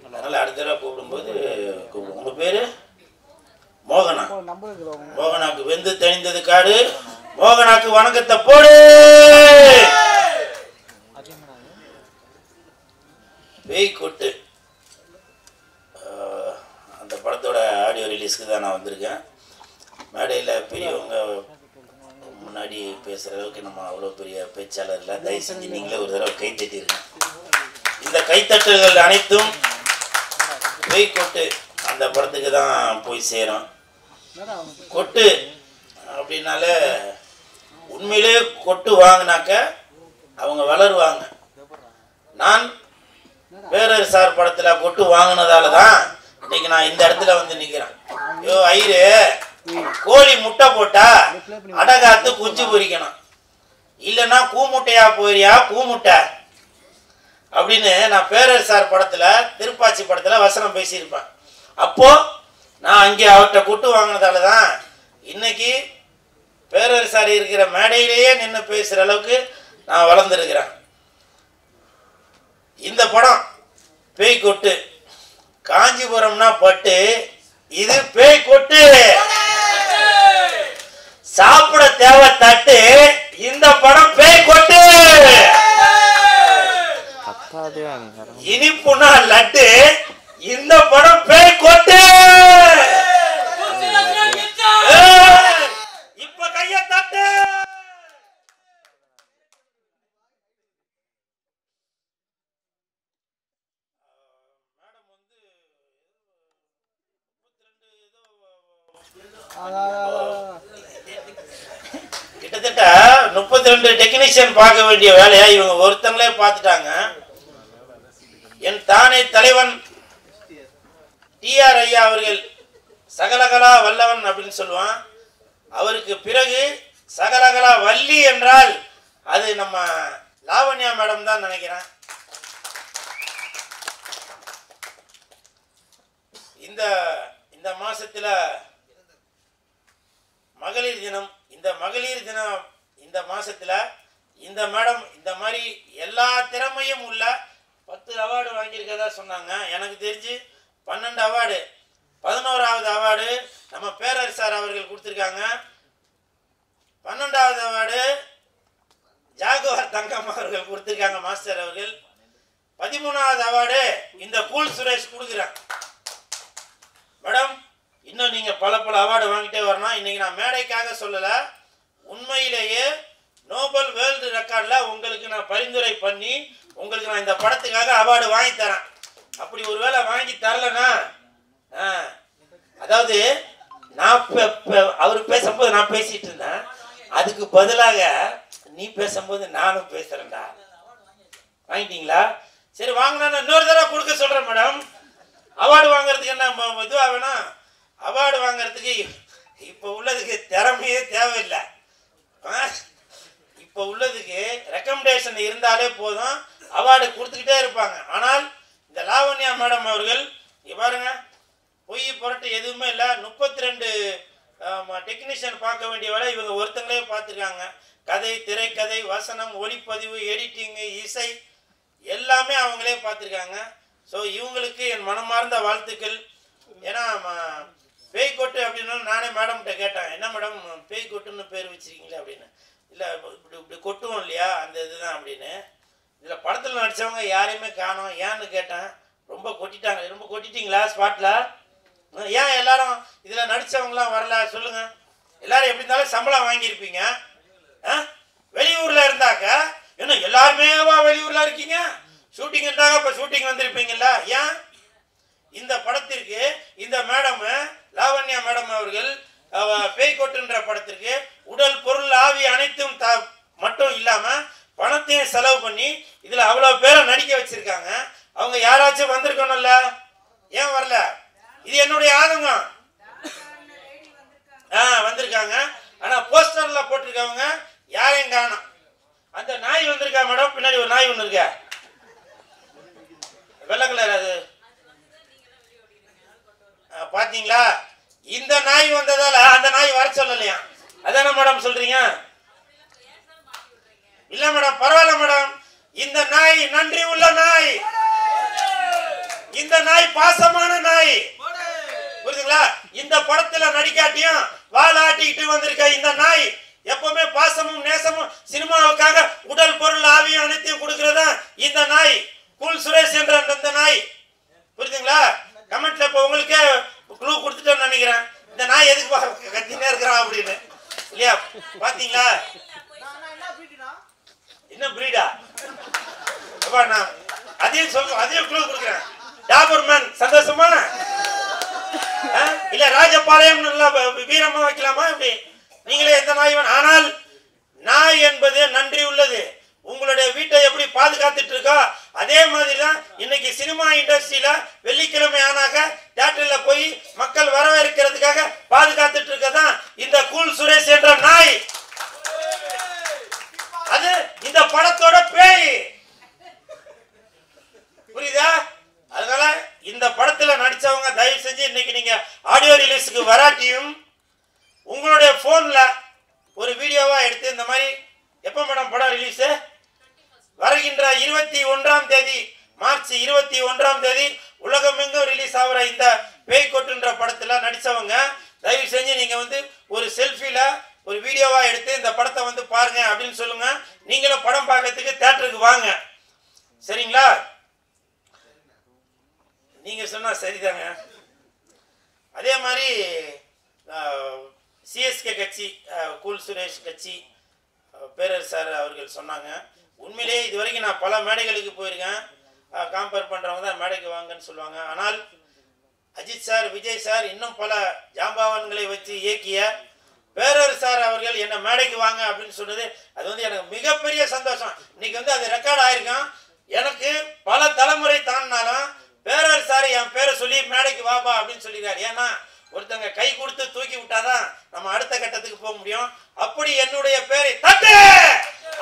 அதனால அடுத்த தடவை கூப்பிடும்போது கூப்பிடுவோம். உங்க பேரு மோகனா. மோகனாக்கு வெந்து தணிந்தது காடு. மோகனாக்கு வணக்கத்தை போடு. பேய் கொட்டு அந்த படத்தோட ஆடியோ ரிலீஸ்க்கு தான் நான் வந்திருக்கேன். மேடையில் பெரியவங்க முன்னாடி பேசுகிற அளவுக்கு நம்ம அவ்வளோ பெரிய பேச்சாளர் இல்லை. தயவு செஞ்சு நீங்களே ஒரு தடவை கை தட்டிருக்கேன். இந்த கைத்தட்டல்கள் அனைத்தும் பேய் கொட்டு அந்த படத்துக்கு தான் போய் சேரும். கொட்டு அப்படின்னால உண்மையிலே கொட்டு வாங்கினாக்க அவங்க வளருவாங்க. நான் பேரர் சார் படத்தில் கொட்டு வாங்கினதால தான் இன்னைக்கு நான் இந்த இடத்துல வந்து நிற்கிறேன். ஐயோ ஐயரு, கோழி முட்டை போட்டா அடகாத்து குஞ்சு பொரிக்கணும், இல்லைன்னா கூமுட்டையா போயிரியா கூமுட்டை அப்படின்னு நான் பேரர் சார் படத்தில், திருப்பாச்சி படத்தில் வசனம் பேசியிருப்பேன். அப்போ நான் அங்கே அவர்கிட்ட கொட்டு வாங்கினதால தான் இன்னைக்கு பேரர் சார் இருக்கிற மேடையிலேயே நின்று பேசுகிற அளவுக்கு நான் வளர்ந்துருக்கிறேன். இந்த படம் பேய் கொட்டு. காஞ்சிபுரம்னா பட்டு, இது பேய் கொட்டு. சாப்பிட தேவை தட்டு, இந்த படம் பேய் கொட்டு. இனிப்புனா லட்டு, இந்த படம் பேய் கொட்டு. இப்ப கைய தட்டு. கிட்டத்தட்ட 32 டெக்னீஷியன் பார்க்க வேண்டிய வேலையா இவங்க ஒருத்தங்களே பார்த்துட்டாங்க. என் தானே தலைவன் டிஆர் ஐயா அவர்கள் சகலகலா வல்லவன் அப்படின்னு சொல்லுவான். அவருக்கு பிறகு சகலகலா வள்ளி என்றால் அது நம்ம லாவண்யா மேடம் தான் நினைக்கிறேன். இந்த மாசத்துல மகளிர் தினம். இந்த மகளிர் தினம் இந்த மாசத்துல இந்த மேடம் இந்த மாதிரி எல்லா திறமையும் உள்ள 10 அவார்டு வாங்கியிருக்கதா சொன்னாங்க. எனக்கு தெரிஞ்சு 12 அவார்டு. 11வது அவார்டு நம்ம பேரர் சார் அவர்கள் கொடுத்துருக்காங்க. 12வது அவார்டு ஜாகுவார் தங்கம் அவர்கள் கொடுத்துருக்காங்க, மாஸ்டர் அவர்கள். 13வது அவார்டு இந்த கூல் சுரேஷ் கொடுக்குறாங்க. மேடம், இன்னும் நீங்கள் பல அவார்டு வாங்கிட்டே வரணும். இன்றைக்கி நான் மேடைக்காக சொல்லலை, உண்மையிலேயே நோபல் வேர்ல்டு ரெக்கார்டில் உங்களுக்கு நான் பரிந்துரை பண்ணி உங்களுக்கு நான் இந்த படத்துக்காக அவார்டு வாங்கி தரேன். அப்படி ஒரு வேளை வாங்கி தரலன்னா, அதாவது நான் அவர் பேசும்போது நான் பேசிட்டு இருந்தேன், அதுக்கு பதிலாக நீ பேசும்போது நானும் பேசுகிறேன்டா. வாங்கிட்டீங்களா? சரி, வாங்கினா இன்னொரு தடவை கொடுக்க சொல்கிறேன் மேடம். அவார்டு வாங்குறதுக்கு என்ன இதுவாக வேணும்? அவார்டு வாங்கிறதுக்கு இப்போ உள்ளதுக்கு திறமையே தேவையில்லை. இப்போ உள்ளதுக்கு ரெக்கமெண்டேஷன் இருந்தாலே போதும், அவார்டு கொடுத்துக்கிட்டே இருப்பாங்க. ஆனால் இந்த லாவண்யா மேடம் அவர்கள் பாருங்க, பொய் புரட்டு எதுவுமே இல்லை. 32 டெக்னீஷியன் பார்க்க வேண்டிய வேலை இவங்க ஒருத்தங்களே பார்த்துருக்காங்க. கதை, திரைக்கதை, வசனம், ஒளிப்பதிவு, எடிட்டிங்கு, இசை எல்லாமே அவங்களே பார்த்துருக்காங்க. ஸோ இவங்களுக்கு என் மனமார்ந்த வாழ்த்துக்கள். ஏன்னா பேய் கொட்டு அப்படின்னா நானே மேடம்கிட்ட கேட்டேன், என்ன மேடம் பேய் கொட்டுன்னு பேர் வச்சிருக்கீங்களே அப்படின்னு. இல்லை, இப்படி கொட்டுவோம் இல்லையா, அந்த இதுதான் அப்படின்னு. இதில் படத்தில் நடித்தவங்க யாரையுமே காணோம். ஏன்னு கேட்டேன். ரொம்ப கொட்டிட்டாங்க. ரொம்ப கொட்டிட்டீங்களா ஸ்பாட்டில்? ஏன் எல்லாரும் இதில் நடித்தவங்களாம் வரல சொல்லுங்கள். எல்லாரும் எப்படி இருந்தாலும் சம்பளம் வாங்கியிருப்பீங்க. வெளியூரில் இருந்தாக்க இன்னும் எல்லாருமேவா வெளியூரில் இருக்கீங்க? ஷூட்டிங் இருந்தாங்க, இப்போ ஷூட்டிங் வந்திருப்பீங்கல்ல. ஏன் இந்த படத்திற்கு இந்த மேடம் லாவண்யா மேடம் அவர்கள் பேய்கொட்டுன்ற படத்திற்கு உடல் பொருள் ஆவி அனைத்தும் மட்டும் இல்லாமல் பணத்தையும் செலவு பண்ணி இதில் அவ்வளோ பேரை நடிக்க வச்சிருக்காங்க. அவங்க யாராச்சும் வந்திருக்கணும்ல? ஏன் வரல? இது என்னுடைய ஆதங்கம். வந்திருக்காங்க. ஆனால் போஸ்டரில் போட்டிருக்கவங்க யாரையும் காணோம். அந்த நாய் வந்திருக்கா மேடம்? பின்னாடி ஒரு நாய் ஒன்று இருக்க, வெள்ளை கலர். அது பார்த்தீங்களா? இந்த நாய் வந்ததால அந்த நாய் வர சொல்லலையா? அதான மேடம் சொல்றீங்க? இல்ல மேடம், பரவாயில்ல மேடம். இந்த நாய் நன்றி உள்ள நாய். இந்த நாய் பாசமான நாய். புரியுதுங்களா? இந்த படத்துல நடிக்காட்டியும் வாலாட்டிக்கிட்டு வந்திருக்க இந்த நாய் எப்பவுமே பாசமும் நேசமும் சினிமாவுக்காக உடல் பொருள் ஆவியும் அனைத்தையும் கொடுக்கறதா இந்த நாய். கூல் சுரேஷ் என்ற அந்த நாய். புரியுதுங்களா? கமெண்ட்ல இப்போ உங்களுக்கே க்ளூ கொடுத்துட்டேன்னு நினைக்கிறேன். இந்த நாய் எதுக்கு கத்தினே இருக்கிறான் அப்படின்னு இல்லையா? பாத்தீங்களா? என்ன பிரீடா? நான் அதையும் சொல்ல, அதையும் க்ளூ கொடுக்குறேன். டாபர்மேன் சந்தோஷமா? இல்ல ராஜபாளையம் வீரமா வைக்கலாமா? இப்படி நீங்களே எந்த நாய்? ஆனால் நாய் என்பது நன்றி உள்ளது. உங்களுடைய வீட்டை எப்படி பாதுகாத்துட்டு இருக்கோ அதே மாதிரி தான் இன்னைக்கு சினிமா இண்டஸ்ட்ரியில வெள்ளிக்கிழமை ஆனாக்க தியேட்டர்ல போய் மக்கள் வரவேற்கிறதுக்காக பாதுகாத்துட்டு இருக்கதான் இந்த கூல் சுரேஷ் என்ற நாய். அது இந்த படத்தோட பேய். புரியுதா? அதனால இந்த படத்துல நடிச்சவங்க தயவு செஞ்சு இன்னைக்கு நீங்க ஆடியோ ரிலீஸுக்கு வராட்டியும் உங்களுடைய போன்ல ஒரு வீடியோவா எடுத்து இந்த மாதிரி எப்ப மேடம் படம் ரிலீஸ்? வருகின்ற 21ஆம் தேதி, மார்ச் 21ஆம் தேதி உலகமெங்கும் ரிலீஸ் ஆகிற இந்த பேய்கொட்டுன்ற படத்துல நடிச்சவங்க தயவு செஞ்சு நீங்க வந்து ஒரு செல்ஃபில ஒரு வீடியோவா எடுத்து இந்த படத்தை வந்து பாருங்க அப்படின்னு சொல்லுங்க. நீங்களும் படம் பார்க்கறதுக்கு தியேட்டருக்கு வாங்க. சரிங்களா? நீங்க சொன்னா சரிதாங்க. அதே மாதிரி சிஎஸ்கே கட்சி, கூல் சுரேஷ் கட்சி பேரர் சார் அவர்கள் சொன்னாங்க. உண்மையிலேயே இது வரைக்கும் நான் பல மேடைகளுக்கு போயிருக்கேன். காம்பேர் பண்ணுறவங்க தான் மேடைக்கு வாங்கன்னு சொல்லுவாங்க. ஆனால் அஜித் சார், விஜய் சார், இன்னும் பல ஜாம்பவான்களை வச்சு இயக்கிய பேரர் சார் அவர்கள் என்ன மேடைக்கு வாங்க அப்படின்னு சொன்னது அது வந்து எனக்கு மிகப்பெரிய சந்தோஷம். இன்னைக்கு வந்து அது ரெக்கார்ட் ஆயிருக்கான். எனக்கு பல தலைமுறை தாண்டினாலும் பேரர் சார் என் பேரை சொல்லி மேடைக்கு வாபா அப்படின்னு சொல்லியிருக்காரு. ஏன்னா ஒருத்தங்க கை கொடுத்து தூக்கி விட்டாதான் நம்ம அடுத்த கட்டத்துக்கு போக முடியும். அப்படி என்னுடைய பேரை தட்டு,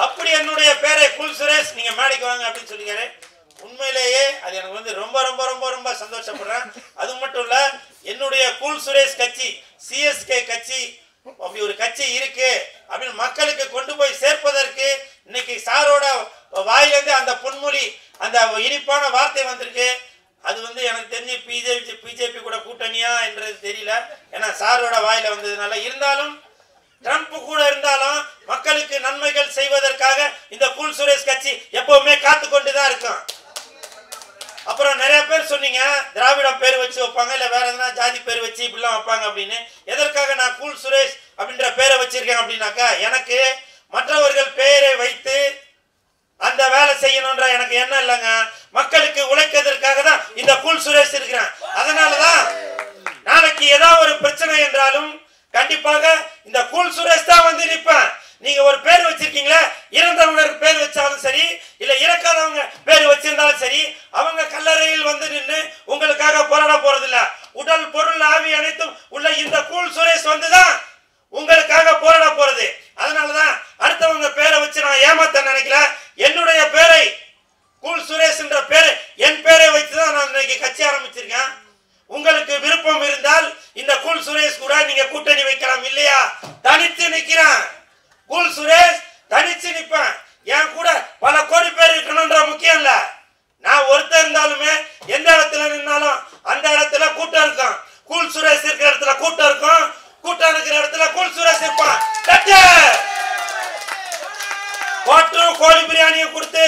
அப்படி என்னுடைய பேரை கூல் சுரேஷ் நீங்க மேடைக்கு வாங்க அப்படின்னு சொல்லியிருக்காரு. உண்மையிலேயே அது எனக்கு வந்து ரொம்ப ரொம்ப ரொம்ப ரொம்ப சந்தோஷப்படுறேன். அது மட்டும் இல்ல, என்னுடைய கூல் சுரேஷ் கட்சி, சிஎஸ்கே கட்சி அப்படி ஒரு கட்சி இருக்கு அப்படின்னு மக்களுக்கு கொண்டு போய் சேர்ப்பதற்கு இன்னைக்கு சாரோட வாயிலிருந்து அந்த பொன்மொழி, அந்த இனிப்பான வார்த்தை வந்திருக்கு. அது வந்து எனக்கு தெரிஞ்சு பிஜேபி கூட கூட்டணியா என்றது தெரியல. ஏன்னா சாரோட வாயில வந்ததுனால. இருந்தாலும் ட்ரம்ப் கூட இருந்தாலும் மக்களுக்கு நன்மைகள் செய்வதற்காக இந்த கூல் சுரேஷ் கட்சி எப்பவுமே காத்து கொண்டுதான் இருக்கும். அப்புறம் நிறைய பேர் சொன்னீங்க திராவிடம் பேர் வச்சு வைப்பாங்க, இல்ல வேற எதனா ஜாதி பேர் வச்சு இப்படிலாம் வைப்பாங்க அப்படின்னு. எதற்காக நான் கூல் சுரேஷ் அப்படின்ற பேரை வச்சிருக்கேன் அப்படின்னாக்கா, எனக்கு மற்றவர்கள் பெயரை வைத்து அந்த வேலை செய்யணும்ன்ற எனக்கு என்ன இல்லைங்க. மக்களுக்கு உழைக்கிறதுக்காக தான் இந்த கூல் சுரேஷ் இருக்கிறேன். அதனாலதான் நாளைக்கு ஏதாவது ஒரு பிரச்சனை என்றாலும் கண்டிப்பாக இந்த கூல் சுரேஷ் தான் வந்து நிற்பேன். நீங்க ஒரு பேர் வச்சிருக்கீங்களா, இறந்தவங்க பேர் வச்சாலும் சரி, இல்ல இறக்காதவங்க பேர் வச்சிருந்தாலும் சரி, அவங்க கல்லறையில் வந்து நின்று உங்களுக்காக போராட போறது இல்ல. உடல் பொருள் ஆவி அனைத்தும் உள்ள இந்த கூல் சுரேஷ் வந்துதான் உங்களுக்காக போராட போறது. அதனாலதான் அடுத்தவங்க பேரை வச்சு நான் ஏமாத்த நினைக்கல. என்னுடைய பேரை கூல் சுரேஷ் என்ற பேரை என் பேரை வச்சுதான் நான் இன்னைக்கு கட்சி ஆரம்பிச்சிருக்கேன். உங்களுக்கு விருப்பம் இருந்தால் இந்த கூல் சுரேஷ் கூட நீங்க கூட்டணி வைக்கலாம். இல்லையா, தனித்து நிக்கிறேன். கூல் சுரேஷ் தனிச்சு நிப்பேன். என் கூட பல கோடி பேர் இருக்கணும்ன்ற முக்கியம் இல்ல. நான் ஒருத்தர் இருந்தாலுமே எந்த இடத்துல நின்னாலும் அந்த இடத்துல கூட்டம் இருக்கும். கூல் சுரேஷ் இருக்கிற இடத்துல கூட்டம் இருக்கும், கூட்டம் இருக்கிற இடத்துல கூல் சுரேஷ் இருப்பான். கோட்டும் கோழி பிரியாணியை கொடுத்து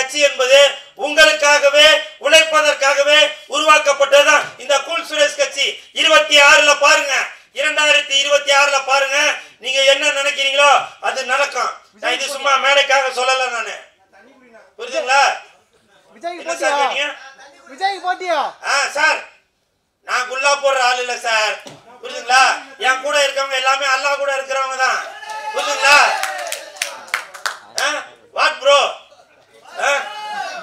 கட்சி என்பது உங்களுக்காகவே உழைப்பதற்காகவே உருவாக்கப்பட்டதுதான் இந்த கூல் சுரேஷ் கட்சி. 26ல பாருங்க, 2026ல பாருங்க, நீங்க என்ன நினைக்கிறீங்களோ அது நடக்கும். நான் இது சும்மா மேடைக்காக சொல்லல, நானு புரியுதுங்களா? விஜய் போட்டியா சார், நான் குல்லா போடுற ஆள் இல்ல சார், புரியுதுங்களா? என் கூட இருக்கவங்க எல்லாமே அல்லாஹ் கூட இருக்கிறவங்க தான், புரியுதுங்களா? What bro?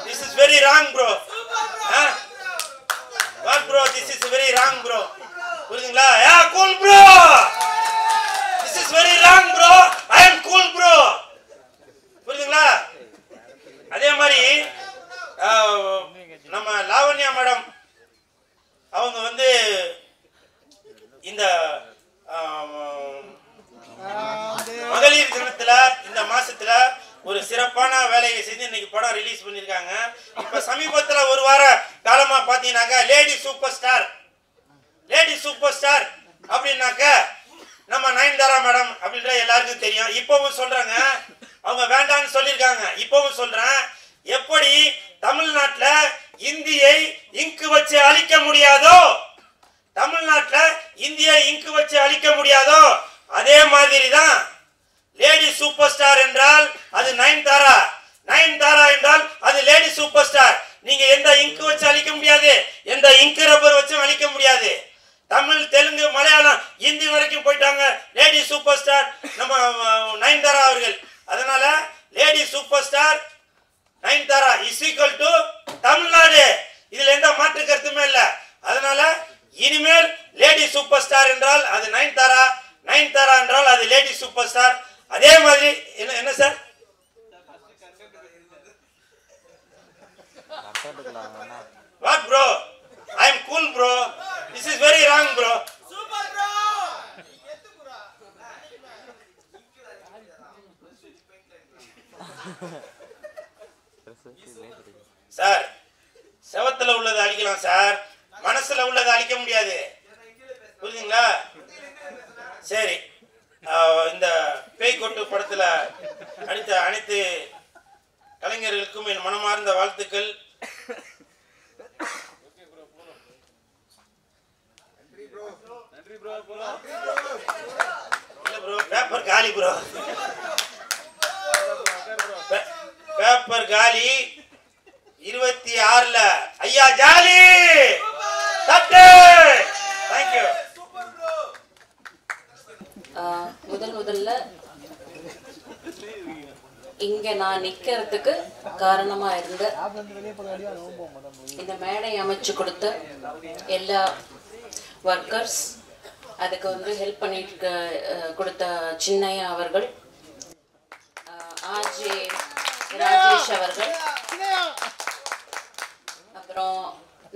This is very wrong bro. What bro? This is very wrong bro. புரியுதுங்களா? Yeah, cool bro. This is very wrong bro. I am cool bro. புரியுதுங்களா? அதே மாதிரி நம்ம லாவண்யா மேடம் அவங்க வந்து இந்த மகளிர் தினத்துல இந்த மாசத்துல ஒரு சிறப்பான வேலையை செஞ்சு இன்னைக்கு படம் ரிலீஸ் பண்ணிருக்காங்க. இப்ப சமீபத்துல ஒரு வார காலமா பாத்தீங்கன்னாக்க லேடி சூப்பர் ஸ்டார் அப்படின்னாக்க நம்ம நயன்தாரா மேடம் அப்படின்ற எல்லாருக்கும் தெரியும். இப்பவும் சொல்றாங்க, அவங்க வேண்டான்னு சொல்லியிருக்காங்க. இப்பவும் சொல்றேன், எப்படி தமிழ்நாட்டுல இந்தியை இங்கு வச்சு அழிக்க முடியாதோ, தமிழ்நாட்டுல இந்தியை இங்கு வச்சு அழிக்க முடியாதோ, அதே மாதிரி தான் லேடி சூப்பர் ஸ்டார் என்றால் அது நயன்தாரா, நயன்தாரா என்றால் அது லேடி சூப்பர் ஸ்டார். நீங்க எந்த இங்கு வச்சு அழிக்க முடியாது, எந்த இங்கு ரப்பர் வச்சும் அழிக்க முடியாது. தமிழ், தெலுங்கு, மலையாளம், இந்தி வரைக்கும் போயிட்டாங்க லேடி சூப்பர் ஸ்டார் நம்ம நயன்தாரா அவர்கள். அதனால lady super star Nayanthara is equal to Tamil Nadu. இதுல எந்த மாற்று கருத்துமே இல்ல. அதனால இனிமேல் லேடி சூப்பர் ஸ்டார் என்றால் அது நயன்தாரா, நயன்தாரா என்றால் அது லேடி சூப்பர் ஸ்டார். அதே மாதிரி என்ன sir, what bro? I am cool bro. This is very wrong bro. Super bro. Sir, செவத்துல உள்ளதை அழிக்கலாம் சார், மனசுல உள்ளதை அழிக்க முடியாது, புரியுதுங்களா? சரி, இந்த பேய் கொட்டு படத்துல நடித்த அனைத்து கலைஞர்களுக்கும் என் மனமார்ந்த வாழ்த்துக்கள். பேப்பர் காலி ப்ரோ, பேப்பர் காலி. 26ல ஐயா ஜாலி தட்டு. Thank you. முதல்ல இங்க நான் நிக்கிறதுக்கு காரணமா இருந்த இந்த மேடை அமைச்சு கொடுத்த எல்லா ஒர்க்கர்ஸ், அதுக்கு வந்து ஹெல்ப் பண்ணிட்டு கொடுத்த சின்னையா அவர்கள், ஆர்ஜே ராஜேஷ் அவர்கள், அப்புறம்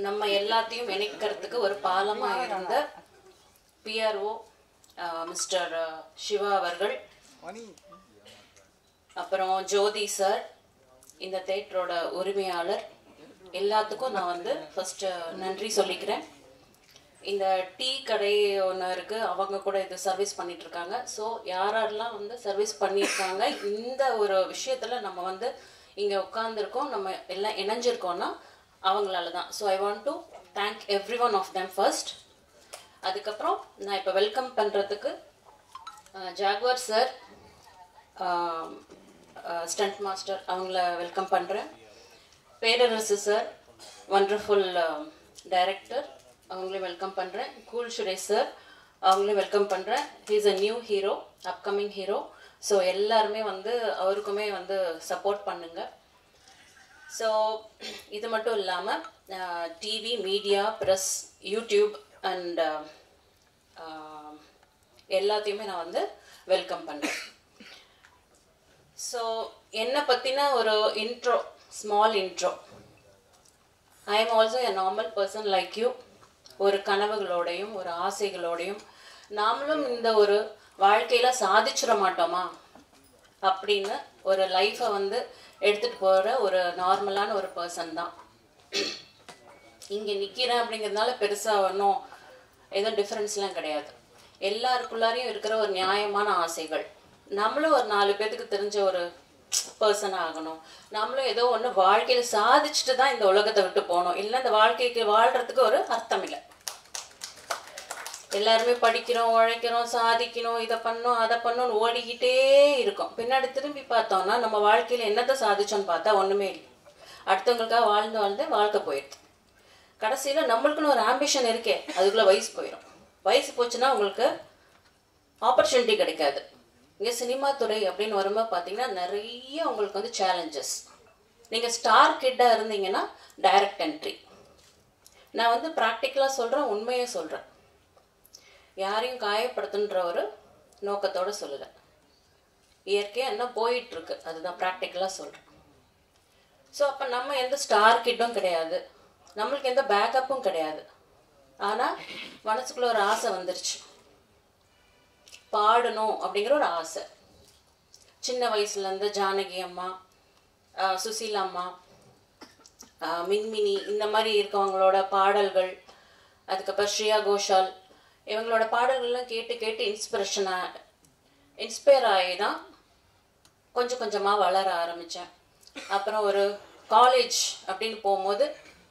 நம்ம எல்லாத்தையும் இணைக்கிறதுக்கு ஒரு பாலமா இருந்த பிஆர்ஓ மிஸ்டர் சிவா அவர்கள், அப்புறம் ஜோதி சார், இந்த தேட்டரோட உரிமையாளர், எல்லாத்துக்கும் நான் வந்து ஃபர்ஸ்ட் நன்றி சொல்லிக்கிறேன். இந்த டீ கடை ஒன்று இருக்குது, அவங்க கூட இது சர்வீஸ் பண்ணிகிட்ருக்காங்க. ஸோ யாரெல்லாம் வந்து சர்வீஸ் பண்ணியிருக்காங்க, இந்த ஒரு விஷயத்தில் நம்ம வந்து இங்கே உட்காந்துருக்கோம், நம்ம எல்லாம் இணைஞ்சிருக்கோன்னா அவங்களால தான். So I want to thank every one of them first. அதுக்கப்புறம் நான் இப்போ வெல்கம் பண்ணுறதுக்கு ஜாகுவார் சார், ஸ்டண்ட் மாஸ்டர், அவங்கள வெல்கம் பண்ணுறேன். பேரரசு சார், வண்டர்ஃபுல் டைரக்டர், அவங்களையும் வெல்கம் பண்ணுறேன். கூல் சுரேஷ் சார், அவங்களையும் வெல்கம் பண்ணுறேன். He is a new hero, upcoming hero. So எல்லாருமே வந்து அவருக்குமே வந்து சப்போர்ட் பண்ணுங்க. ஸோ இது மட்டும் இல்லாமல் TV, media, press, YouTube and எல்லாத்தையுமே நான் வந்து வெல்கம் பண்ணுறேன். ஸோ என்னை பற்றின ஒரு intro, small intro. I am also a normal person like you. ஒரு கனவுகளோடையும் ஒரு ஆசைகளோடையும் நாமளும் இந்த ஒரு வாழ்க்கையில் சாதிச்சிட மாட்டோமா அப்படின்னு ஒரு லைஃப்பை வந்து எடுத்துகிட்டு போகிற ஒரு நார்மலான ஒரு பர்சன் தான். இங்கே நிற்கிறேன் அப்படிங்கிறதுனால பெருசாக ஒன்றும் எதுவும் டிஃப்ரென்ஸ்லாம் கிடையாது. எல்லாருக்குள்ளாரையும் இருக்கிற ஒரு நியாயமான ஆசைகள், நம்மளும் ஒரு 4 பேத்துக்கு தெரிஞ்ச ஒரு பர்சனாக ஆகணும், நம்மளும் ஏதோ ஒன்று வாழ்க்கையில் சாதிச்சுட்டு தான் இந்த உலகத்தை விட்டு போகணும், இல்லை இந்த வாழ்க்கைக்கு வாழ்கிறதுக்கு ஒரு அர்த்தம் இல்லை. எல்லாருமே படிக்கிறோம், உழைக்கிறோம், சாதிக்கணும், இதை பண்ணோம் அதை பண்ணோன்னு ஓடிக்கிட்டே இருக்கோம். பின்னாடி திரும்பி பார்த்தோம்னா நம்ம வாழ்க்கையில் என்னத்தை சாதிச்சோன்னு பார்த்தா ஒன்றுமே இல்லை. அடுத்தவங்களுக்காக வாழ்ந்து வாழ்க்கை போயிடுது. கடைசியில் நம்மளுக்குன்னு ஒரு ஆம்பிஷன் இருக்கே, அதுக்குள்ளே வயசு போயிடும். வயசு போச்சுன்னா உங்களுக்கு ஆப்பர்ச்சுனிட்டி கிடைக்காது. இங்கே சினிமா துறை அப்படின்னு வரும்போது பார்த்தீங்கன்னா நிறைய உங்களுக்கு வந்து சேலஞ்சஸ். நீங்கள் ஸ்டார் கிட்டாக இருந்தீங்கன்னா டைரக்ட் என்ட்ரி. நான் வந்து ப்ராக்டிக்கலாக சொல்கிறேன், உண்மையை சொல்கிறேன், யாரையும் காயப்படுத்துன்ற ஒரு நோக்கத்தோடு சொல்லலை. இயற்கையாக என்ன போயிட்டுருக்கு அதுதான் ப்ராக்டிக்கலாக சொல்கிறேன். ஸோ அப்போ நம்ம எந்த ஸ்டார் கிட்டும் கிடையாது, நம்மளுக்கு எந்த பேக்கப்பும் கிடையாது. ஆனால் மனசுக்குள்ளே ஒரு ஆசை வந்துருச்சு, பாடணும் அப்படிங்கிற ஒரு ஆசை. சின்ன வயசுலேருந்து ஜானகி அம்மா, சுசீலா அம்மா, மின்மினி இந்த மாதிரி இருக்கவங்களோட பாடல்கள், அதுக்கப்புறம் ஸ்ரேயா கோஷால் இவங்களோட பாடல்கள்லாம் கேட்டு கேட்டு இன்ஸ்பயர் ஆகி தான் கொஞ்சம் கொஞ்சமாக வளர ஆரம்பித்தேன். அப்புறம் ஒரு காலேஜ் அப்படின்னு போகும்போது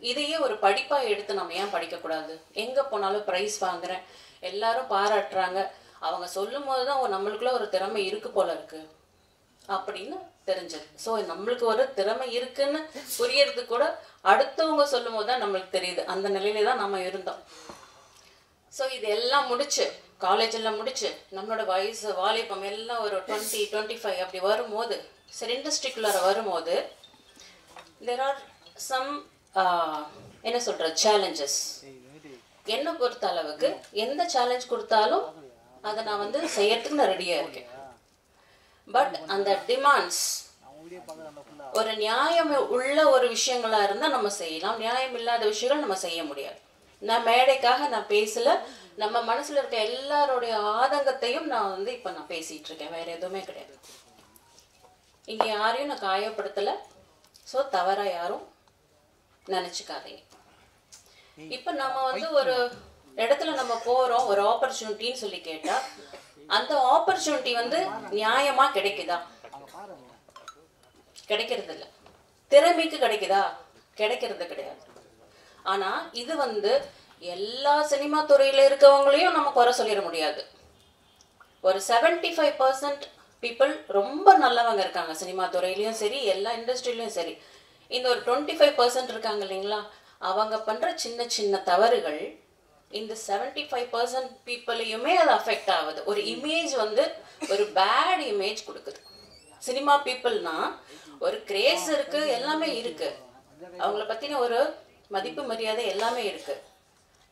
இதையே ஒரு படிப்பாக எடுத்து நம்ம ஏன் படிக்கக்கூடாது, எங்கே போனாலும் ப்ரைஸ் வாங்குறேன், எல்லாரும் பாராட்டுறாங்க, அவங்க சொல்லும் போது தான் நம்மளுக்குள்ள ஒரு திறமை இருக்கு போல இருக்கு அப்படின்னு தெரிஞ்சது. ஸோ நம்மளுக்கு ஒரு திறமை இருக்குன்னு புரியறது கூட அடுத்தவங்க சொல்லும் போது தான் நம்மளுக்கு தெரியுது. அந்த நிலையில தான் நம்ம இருந்தோம். ஸோ இது எல்லாம் முடிச்சு, காலேஜ் எல்லாம் முடிச்சு, நம்மளோட வயசு வாலிபம் எல்லாம் ஒரு 20-25 அப்படி வரும்போது, சரி இண்டஸ்ட்ரிக்குள்ளார வரும்போது there are some என்ன சொல்ற சேலஞ்சஸ். என்னை பொறுத்த அளவுக்கு எந்த சேலஞ்ச் கொடுத்தாலும் அதை நான் வந்து செய்யறதுக்கு நான் ரெடியாக இருக்கேன். பட் அந்த டிமாண்ட்ஸ் ஒரு நியாயம் உள்ள ஒரு விஷயங்களா இருந்தால் நம்ம செய்யலாம், நியாயம் இல்லாத விஷயங்கள் நம்ம செய்ய முடியாது. நான் மேடைக்காக நான் பேசல, நம்ம மனசுல இருக்க எல்லாருடைய ஆதங்கத்தையும் நான் வந்து இப்போ நான் பேசிட்டு இருக்கேன், வேற எதுவுமே கிடையாது. இங்கே யாரையும் நான் காயப்படுத்தலை. ஸோ தவறா யாரும் நினச்சிக்காதீங்க. இப்போ நம்ம வந்து ஒரு இடத்துல நம்ம போகிறோம், ஒரு ஆப்பர்ச்சுனிட்டின்னு சொல்லி கேட்டால் அந்த ஆப்பர்ச்சுனிட்டி வந்து நியாயமாக கிடைக்குதா? கிடைக்கிறது இல்லை. திறமைக்கு கிடைக்குதா? கிடைக்கிறது கிடையாது. ஆனால் இது வந்து எல்லா சினிமா துறையில் இருக்கவங்களையும் நம்ம குறை சொல்லிட முடியாது. ஒரு 75% பீப்புள் ரொம்ப நல்லவங்க இருக்காங்க சினிமா துறையிலையும் சரி, எல்லா இண்டஸ்ட்ரியிலையும் சரி. இந்த ஒரு 25% இருக்காங்க இல்லைங்களா, அவங்க பண்ணுற சின்ன சின்ன தவறுகள் இந்த 75% பீப்புளையுமே அது அஃபெக்ட் ஆகுது. ஒரு இமேஜ் வந்து ஒரு பேட் இமேஜ் கொடுக்குது. சினிமா பீப்புள்னா ஒரு கிரேஸ் இருக்கு, எல்லாமே இருக்கு, அவங்கள பற்றின ஒரு மதிப்பு மரியாதை எல்லாமே இருக்கு,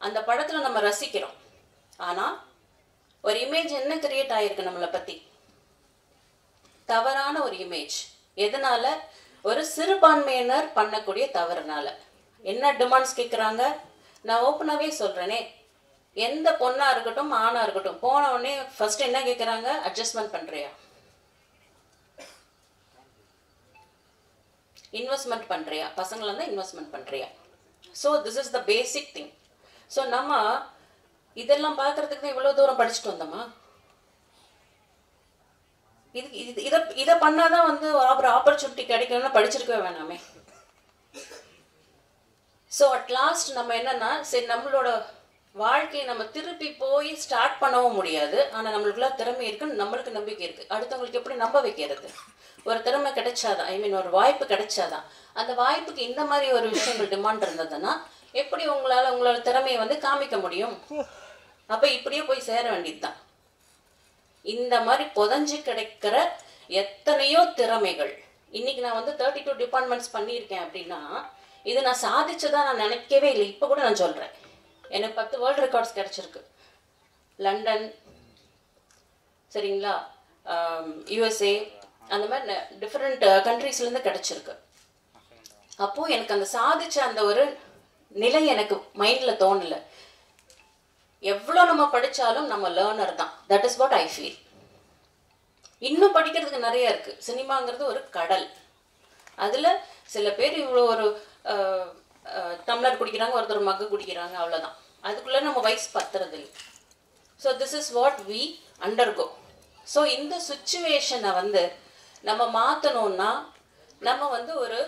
அந்த படத்தில் நம்ம ரசிக்கிறோம். ஆனால் ஒரு இமேஜ் என்ன கிரியேட் ஆகிருக்கு நம்மளை பற்றி? தவறான ஒரு இமேஜ். எதனால? ஒரு சிறுபான்மையினர் பண்ணக்கூடிய தவறுனால. என்ன டிமாண்ட்ஸ் கேட்குறாங்க? நான் ஓப்பனாகவே சொல்கிறேனே, எந்த பொண்ணாக இருக்கட்டும் ஆணாக இருக்கட்டும், போன உடனே ஃபர்ஸ்ட் என்ன கேட்குறாங்க? அட்ஜஸ்ட்மெண்ட் பண்ணுறியா, இன்வெஸ்ட்மெண்ட் பண்ணுறியா, பசங்களை தான் இன்வெஸ்ட்மெண்ட் பண்ணுறியா. So this is the basic thing. So நம்ம இதெல்லாம் பார்க்கறதுக்கு தான் இவ்வளோ தூரம் படிச்சுட்டு வந்தோமா? இதை பண்ணாதான் வந்து ஒரு ஆப்பர்ச்சுனிட்டி கிடைக்கணும்னா படிச்சிருக்கவே வேணாமே. ஸோ அட் லாஸ்ட் நம்ம என்னன்னா, சரி நம்மளோட வாழ்க்கையை நம்ம திருப்பி போய் ஸ்டார்ட் பண்ணவும் முடியாது. ஆனால் நம்மளுக்குள்ள திறமை இருக்குன்னு நம்மளுக்கு நம்பிக்கை இருக்குது. அடுத்தவங்களுக்கு எப்படி நம்ப வைக்கிறது? ஒரு திறமை கிடைச்சாதான், ஒரு வாய்ப்பு கிடைச்சாதான். அந்த வாய்ப்புக்கு இந்த மாதிரி ஒரு விஷயங்கள் டிமாண்ட் இருந்ததுன்னா எப்படி உங்களோட திறமையை வந்து காமிக்க முடியும்? அப்போ இப்படியே போய் சேர வேண்டியது தான். இந்த மாதிரி புதஞ்சு கிடைக்கிற எத்தனையோ திறமைகள். இன்னைக்கு நான் வந்து 32 டிபார்ட்மெண்ட்ஸ் பண்ணியிருக்கேன் அப்படின்னா இது நான் சாதிச்சதா நான் நினைக்கவே இல்லை. இப்போ கூட நான் சொல்கிறேன், எனக்கு 10 வேர்ல்டு ரெக்கார்ட்ஸ் கிடச்சிருக்கு. லண்டன், சரிங்களா, USA, அந்த மாதிரி டிஃப்ரெண்ட் கண்ட்ரீஸ்லேருந்து கிடச்சிருக்கு. அப்போது எனக்கு அந்த சாதிச்ச அந்த ஒரு நிலை எனக்கு மைண்டில் தோணலை. எவ்வளோ நம்ம படித்தாலும் நம்ம லேர்னர் தான். That is what I feel. இன்னும் படிக்கிறதுக்கு நிறைய இருக்குது. சினிமாங்கிறது ஒரு கடல். அதில் சில பேர் இவ்வளோ ஒரு டம்ளர் குடிக்கிறாங்க, ஒருத்தர் மக்கு குடிக்கிறாங்க, அவ்வளோதான். அதுக்குள்ளே நம்ம வயசு பத்துறதில்லை. So this is what we undergo. So இந்த சுச்சுவேஷனை வந்து நம்ம மாற்றணும்னா நம்ம வந்து ஒரு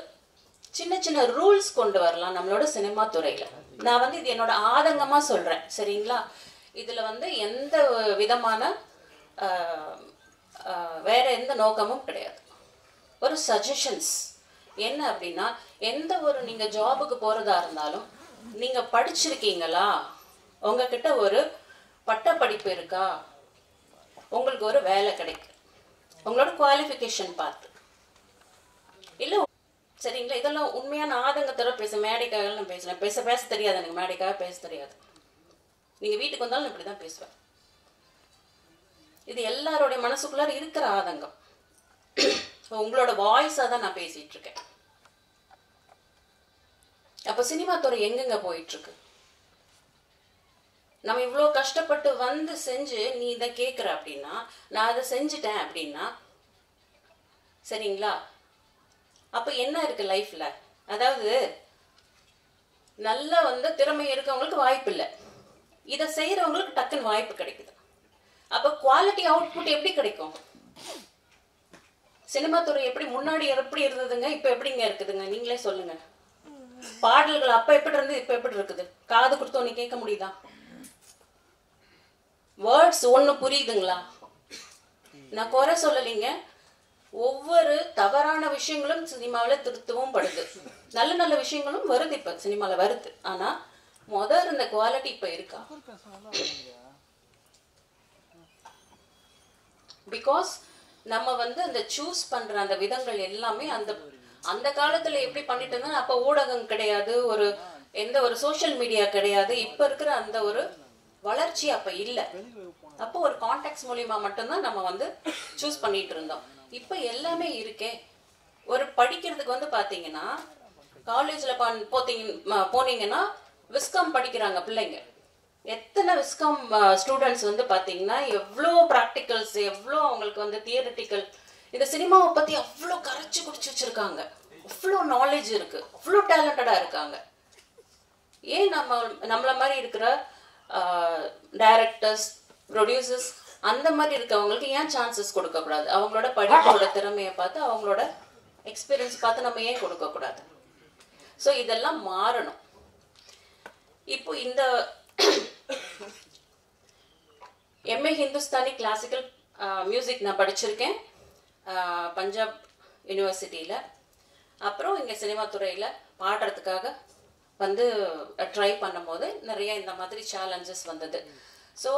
சின்ன சின்ன ரூல்ஸ் கொண்டு வரலாம் நம்மளோட சினிமா துறையில். நான் வந்து இது என்னோட ஆதங்கமாக சொல்கிறேன், சரிங்களா? இதில் வந்து எந்த விதமான வேற எந்த நோக்கமும் கிடையாது. ஒரு சஜஷன்ஸ் என்ன அப்படின்னா, எந்த ஒரு நீங்கள் ஜாபுக்கு போகிறதா இருந்தாலும் நீங்கள் படிச்சிருக்கீங்களா, உங்ககிட்ட ஒரு பட்டப்படிப்பு இருக்கா, உங்களுக்கு ஒரு வேலை கிடைக்கும், உங்களோட குவாலிஃபிகேஷன் பார்த்து இல்லை, சரிங்களா? இதெல்லாம் உண்மையான ஆதங்கத்தோட மேடைக்காக நான் பேசுகிறேன். பேச தெரியாது எனக்கு, மேடைக்காக பேச தெரியாது. நீங்கள் வீட்டுக்கு வந்தாலும் நான் இப்படி தான் பேசுவேன். இது எல்லாருடைய மனசுக்குள்ளார இருக்கிற ஆதங்கம். உங்களோட வாய்ஸாக தான் நான் பேசிட்டு இருக்கேன். அப்போ சினிமா துறை எங்கெங்க போயிட்டு இருக்கு? நம்ம இவ்வளோ கஷ்டப்பட்டு வந்து செஞ்சு நீ இதை கேட்குற அப்படின்னா, நான் அதை செஞ்சுட்டேன் அப்படின்னா, சரிங்களா? அப்போ என்ன இருக்கு லைஃப்ல? அதாவது நல்ல வந்து திறமை இருக்கவங்களுக்கு வாய்ப்பு இல்லை, இதை செய்யறவங்களுக்கு டக்குன்னு வாய்ப்பு கிடைக்குது. அப்போ குவாலிட்டி அவுட்புட் எப்படி கிடைக்கும்? சினிமா துறை எப்படி முன்னாடி எப்படி இருந்ததுங்க, இப்போ எப்படிங்க இருக்குதுங்க? நீங்களே சொல்லுங்க. பாடல்கள் அப்ப எப்படி இருந்து இப்ப எப்படி இருக்குது? காது கொடுத்து ஒன்று கேட்க முடியுதா? வேர்ட்ஸ் ஒன்று புரியுதுங்களா? நான் குறை சொல்லலைங்க. ஒவ்வொரு தவறான விஷயங்களும் சினிமாவில் திருத்தவும் படுது, நல்ல நல்ல விஷயங்களும் வருது, இப்போ சினிமாவில் வருது. ஆனால் முதல் இருந்த குவாலிட்டி இப்போ இருக்கா? பிகாஸ் நம்ம வந்து அந்த சூஸ் பண்ற அந்த விதங்கள் எல்லாமே அந்த காலத்துல எப்படி பண்ணிட்டு இருந்தா, அப்ப ஊடகம் கிடையாது, ஒரு எந்த ஒரு சோஷியல் மீடியா கிடையாது, இப்ப இருக்கிற அந்த ஒரு வளர்ச்சி அப்ப இல்லை. அப்போ ஒரு கான்டாக்ட்ஸ் மூலியமா மட்டும்தான் நம்ம வந்து சூஸ் பண்ணிட்டு இருந்தோம். இப்ப எல்லாமே இருக்கே. ஒரு படிக்கிறதுக்கு வந்து பாத்தீங்கன்னா காலேஜ்ல போனீங்கன்னா விஸ்காம் படிக்கிறாங்க பிள்ளைங்க. எத்தனை விஸ்காம் ஸ்டூடெண்ட்ஸ் வந்து பார்த்தீங்கன்னா எவ்வளோ ப்ராக்டிகல்ஸ், எவ்வளோ அவங்களுக்கு வந்து தியரிட்டிக்கல், இந்த சினிமாவை பற்றி அவ்வளோ கரைச்சி குடிச்சு வச்சுருக்காங்க, அவ்வளோ நாலேஜ் இருக்குது, அவ்வளோ டேலண்டடாக இருக்காங்க. ஏன் நம்மள மாதிரி இருக்கிற டைரக்டர்ஸ், ப்ரொடியூசர்ஸ் அந்த மாதிரி இருக்கவங்களுக்கு ஏன் சான்சஸ் கொடுக்கக்கூடாது? அவங்களோட படிப்போட திறமையை பார்த்து, அவங்களோட எக்ஸ்பீரியன்ஸ் பார்த்து நம்ம ஏன் கொடுக்கக்கூடாது? ஸோ இதெல்லாம் மாறணும். இப்போ இந்த எம்ஏ ஹிந்துஸ்தானி கிளாசிக்கல் மியூசிக் நான் படிச்சிருக்கேன் பஞ்சாப் யூனிவர்சிட்டியில். அப்புறம் இங்கே சினிமா துறையில் பாடுறதுக்காக வந்து ட்ரை பண்ணும்போது நிறைய இந்த மாதிரி சேலஞ்சஸ் வந்தது. ஸோ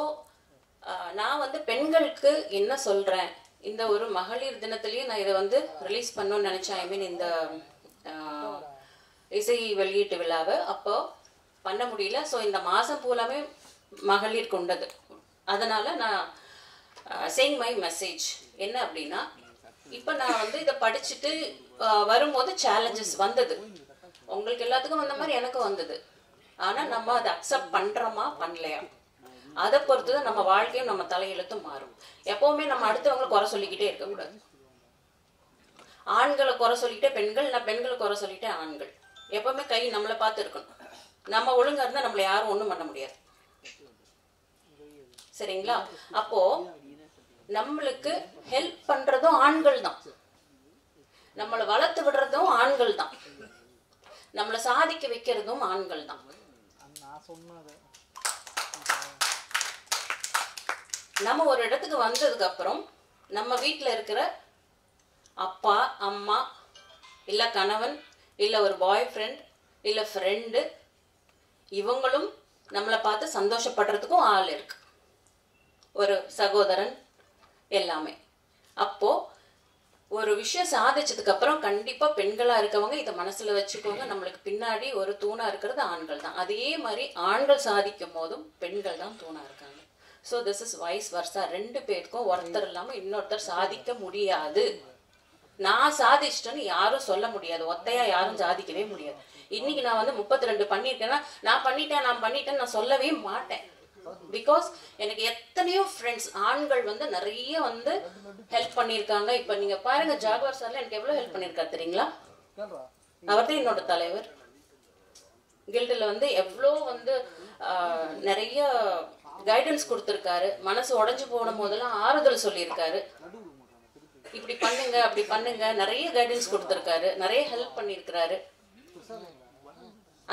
நான் வந்து பெண்களுக்கு என்ன சொல்கிறேன், இந்த ஒரு மகளிர் தினத்துலேயும் நான் இதை வந்து ரிலீஸ் பண்ணணும்னு நினச்சேன். ஐ மீன் இந்த இசை வெளியீட்டு விழாவை அப்போ பண்ண முடியல. ஸோ இந்த மாதம் பூலாமே மகளிர் கொண்டது. அதனால் நான் சேயிங் மை மெசேஜ் என்ன அப்படின்னா, இப்போ நான் வந்து இதை படிச்சுட்டு வரும்போது சேலஞ்சஸ் வந்தது. உங்களுக்கு எல்லாத்துக்கும் வந்த மாதிரி எனக்கும் வந்தது. ஆனால் நம்ம அதை அக்செப்ட் பண்ணுறோமா பண்ணலையா, அதை பொறுத்து தான் நம்ம வாழ்க்கையும் நம்ம தலையெழுத்தும் மாறும். எப்போவுமே நம்ம அடுத்தவங்களை குறை சொல்லிக்கிட்டே இருக்கக்கூடாது. ஆண்களை குறை சொல்லிக்கிட்டே பெண்கள், நான் பெண்களை குறை சொல்லிட்டே ஆண்கள். எப்போவுமே கை நம்மளை பார்த்து இருக்கணும். நம்ம ஒழுங்கா இருந்தால் நம்மளை யாரும் ஒன்றும் பண்ண முடியாது, சரிங்களா? அப்போ நம்மளுக்கு ஹெல்ப் பண்றதும் ஆண்கள் தான், நம்மளை வளர்த்து விடுறதும் ஆண்கள் தான், நம்மளை சாதிக்க வைக்கிறதும் ஆண்கள் தான். நம்ம ஒரு இடத்துக்கு வந்ததுக்கு அப்புறம் நம்ம வீட்டில் இருக்கிற அப்பா அம்மா, இல்லை கணவன், இல்லை ஒரு பாய் ஃப்ரெண்ட், இல்லை ஃப்ரெண்டு, இவங்களும் நம்மளை பார்த்து சந்தோஷப்படுறதுக்கும் ஆள் இருக்கு, ஒரு சகோதரன், எல்லாமே. அப்போ ஒரு விஷயம் சாதிச்சதுக்கு அப்புறம் கண்டிப்பா பெண்களா இருக்கவங்க இதை மனசுல வச்சுக்கோங்க, நம்மளுக்கு பின்னாடி ஒரு தூணா இருக்கிறது ஆண்கள் தான். அதே மாதிரி ஆண்கள் சாதிக்கும் போதும் பெண்கள் தான் தூணா இருக்காங்க. So this is vice versa. ரெண்டு பேருக்கும் ஒருத்தர் இல்லாம இன்னொருத்தர் சாதிக்க முடியாது. நான் சாதிச்சிட்டேன்னு யாரும் சொல்ல முடியாது, ஒத்தையா யாரும் சாதிக்கவே முடியாது. இன்னைக்கு நான் வந்து 32 பண்ணியிருக்கேன்னா நான் பண்ணிட்டேன்னு நான் சொல்லவே மாட்டேன். பிகாஸ் எனக்கு எத்தனையோ ஃப்ரெண்ட்ஸ் ஆண்கள் வந்து நிறைய வந்து ஹெல்ப் பண்ணியிருக்காங்க. இப்போ நீங்க பாருங்க, ஜாகுவார் சார்ல எனக்கு எவ்வளோ ஹெல்ப் பண்ணியிருக்காரு தெரியுங்களா? அவர் தான் என்னோட தலைவர். கில்டில் வந்து எவ்வளோ வந்து நிறைய கைடன்ஸ் கொடுத்துருக்காரு. மனசு உடஞ்சி போன போதெல்லாம் ஆறுதல் சொல்லியிருக்காரு. இப்படி பண்ணுங்க அப்படி பண்ணுங்க நிறைய கைடன்ஸ் கொடுத்துருக்காரு, நிறைய ஹெல்ப் பண்ணியிருக்கிறாரு.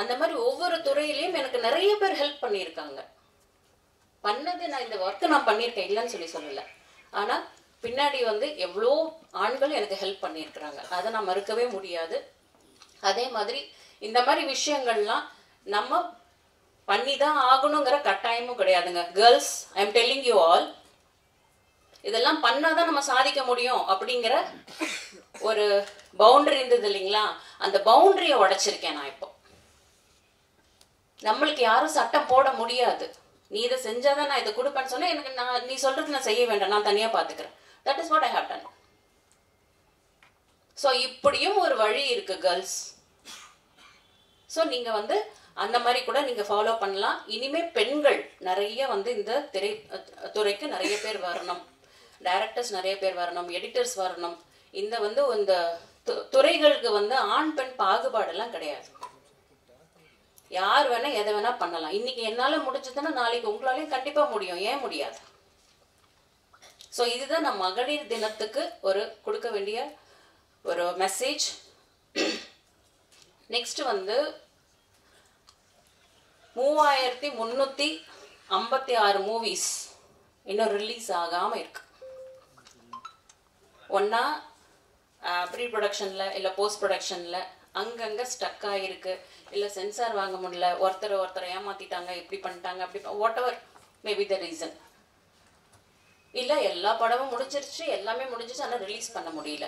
அந்த மாதிரி ஒவ்வொரு துறையிலையும் எனக்கு நிறைய பேர் ஹெல்ப் பண்ணியிருக்காங்க. பண்ணது நான் இந்த ஒர்க்கை நான் பண்ணியிருக்கேன் இல்லைன்னு சொல்லல, ஆனால் பின்னாடி வந்து எவ்வளோ ஆண்கள் எனக்கு ஹெல்ப் பண்ணியிருக்கிறாங்க, அதை நான் மறுக்கவே முடியாது. அதே மாதிரி இந்த மாதிரி விஷயங்கள்லாம் நம்ம பண்ணி தான் ஆகணுங்கிற கட்டாயமும் கிடையாதுங்க. Girls, I am telling you all, இதெல்லாம் பண்ணாதான் நம்ம சாதிக்க முடியும் அப்படிங்கிற ஒரு பவுண்டரி இருந்தது இல்லைங்களா, அந்த பவுண்டரியை உடைச்சிருக்கேன் நான். இப்போ நம்மளுக்கு யாரும் சட்டம் போட முடியாது. நீ இதை செஞ்சாதான் நான் இதை கொடுப்பேன்னு சொன்னா எனக்கு நீ சொல்றது நான் செய்ய வேண்டாம், நான் தனியா பாத்துக்கிறேன். That is what I have done. So இப்படியும் ஒரு வழி இருக்கு கேர்ள்ஸ். ஸோ நீங்க வந்து அந்த மாதிரி கூட நீங்க ஃபாலோ பண்ணலாம். இனிமே பெண்கள் நிறைய வந்து இந்த துறைக்கு நிறைய பேர் வரணும், டைரக்டர்ஸ் நிறைய பேர் வரணும், எடிட்டர்ஸ் வரணும். இந்த வந்து இந்த துறைகளுக்கு வந்து ஆண் பெண் பாகுபாடெல்லாம் கிடையாது. யார் வேணா எதை வேணா பண்ணலாம். இன்னைக்கு என்னால முடிஞ்சதுன்னா நாளைக்கு உங்களாலையும் கண்டிப்பா முடியும், ஏன் முடியாது? ஸோ இதுதான் நான் மகளிர் தினத்துக்கு ஒரு கொடுக்க வேண்டிய ஒரு மெசேஜ். நெக்ஸ்ட் வந்து 3356 மூவிஸ் இன்னும் ரிலீஸ் ஆகாம இருக்கு. ஒன்னா ப்ரீ ப்ரொடக்ஷன்ல இல்லை போஸ்ட் ப்ரொடக்ஷன்ல அங்கங்க ஸ்டக் ஆகிருக்கு, இல்லை சென்சார் வாங்க முடியல, ஒருத்தரை ஏமாத்திட்டாங்க, இப்படி பண்ணிட்டாங்க, அப்படி what ever maybe the reason. இல்லை எல்லா படமும் முடிஞ்சிருச்சு, எல்லாமே முடிஞ்சிச்சு, ஆனால் ரிலீஸ் பண்ண முடியல.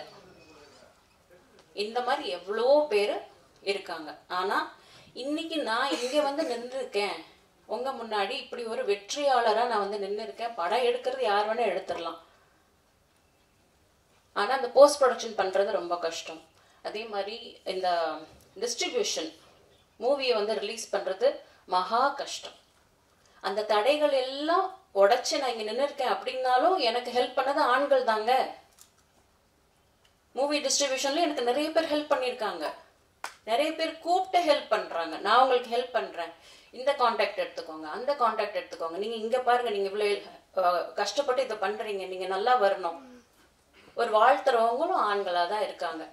இந்த மாதிரி எவ்வளோ பேர் இருக்காங்க. ஆனால் இன்னைக்கு நான் இங்கே வந்து நின்றுருக்கேன் உங்கள் முன்னாடி, இப்படி ஒரு வெற்றியாளராக நான் வந்து நின்று இருக்கேன். படம் எடுக்கிறது யார் வேணா எடுத்துடலாம், ஆனால் அந்த போஸ்ட் ப்ரொடக்ஷன் பண்ணுறது ரொம்ப கஷ்டம். அதே மாதிரி இந்த டிஸ்ட்ரிபியூஷன் மூவியை வந்து ரிலீஸ் பண்ணுறது மகா கஷ்டம். அந்த தடைகள் எல்லாம் உடைச்சு நான் இங்கே நின்று இருக்கேன் அப்படின்னாலும் எனக்கு ஹெல்ப் பண்ணது ஆண்கள் தாங்க. மூவி டிஸ்ட்ரிபியூஷன்ல எனக்கு நிறைய பேர் ஹெல்ப் பண்ணியிருக்காங்க, நிறைய பேர் கூப்பிட்டு ஹெல்ப் பண்ணுறாங்க. நான் உங்களுக்கு ஹெல்ப் பண்ணுறேன், இந்த கான்டாக்ட் எடுத்துக்கோங்க, அந்த கான்டாக்ட் எடுத்துக்கோங்க, நீங்கள் இங்கே பாருங்கள், நீங்கள் இவ்வளோ கஷ்டப்பட்டு இதை பண்ணுறீங்க, நீங்கள் நல்லா வரணும். ஒரு வாழ்த்துறவங்களும் ஆண்களாக தான் இருக்காங்க,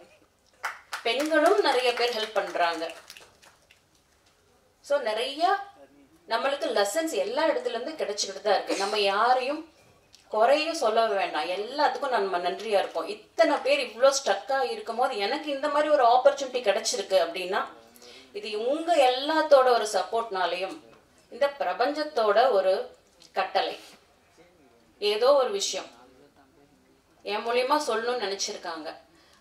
பெண்களும் நிறைய பேர் ஹெல்ப் பண்ணுறாங்க. ஸோ நிறைய நம்மளுக்கு லெசன்ஸ் எல்லா இடத்துலேருந்து கிடைச்சிக்கிட்டு தான் இருக்குது. நம்ம யாரையும் குறையும் சொல்ல வேண்டாம், எல்லாத்துக்கும் நம்ம நன்றியாக இருப்போம். இத்தனை பேர் இவ்வளோ ஸ்ட்ரக்காக இருக்கும் போது எனக்கு இந்த மாதிரி ஒரு ஆப்பர்ச்சுனிட்டி கிடைச்சிருக்கு அப்படின்னா இது உங்கள் எல்லாத்தோட ஒரு சப்போர்ட்னாலையும் இந்த பிரபஞ்சத்தோட ஒரு கட்டளை. ஏதோ ஒரு விஷயம் என் மூலியமா சொல்லணும்னு நினச்சிருக்காங்க,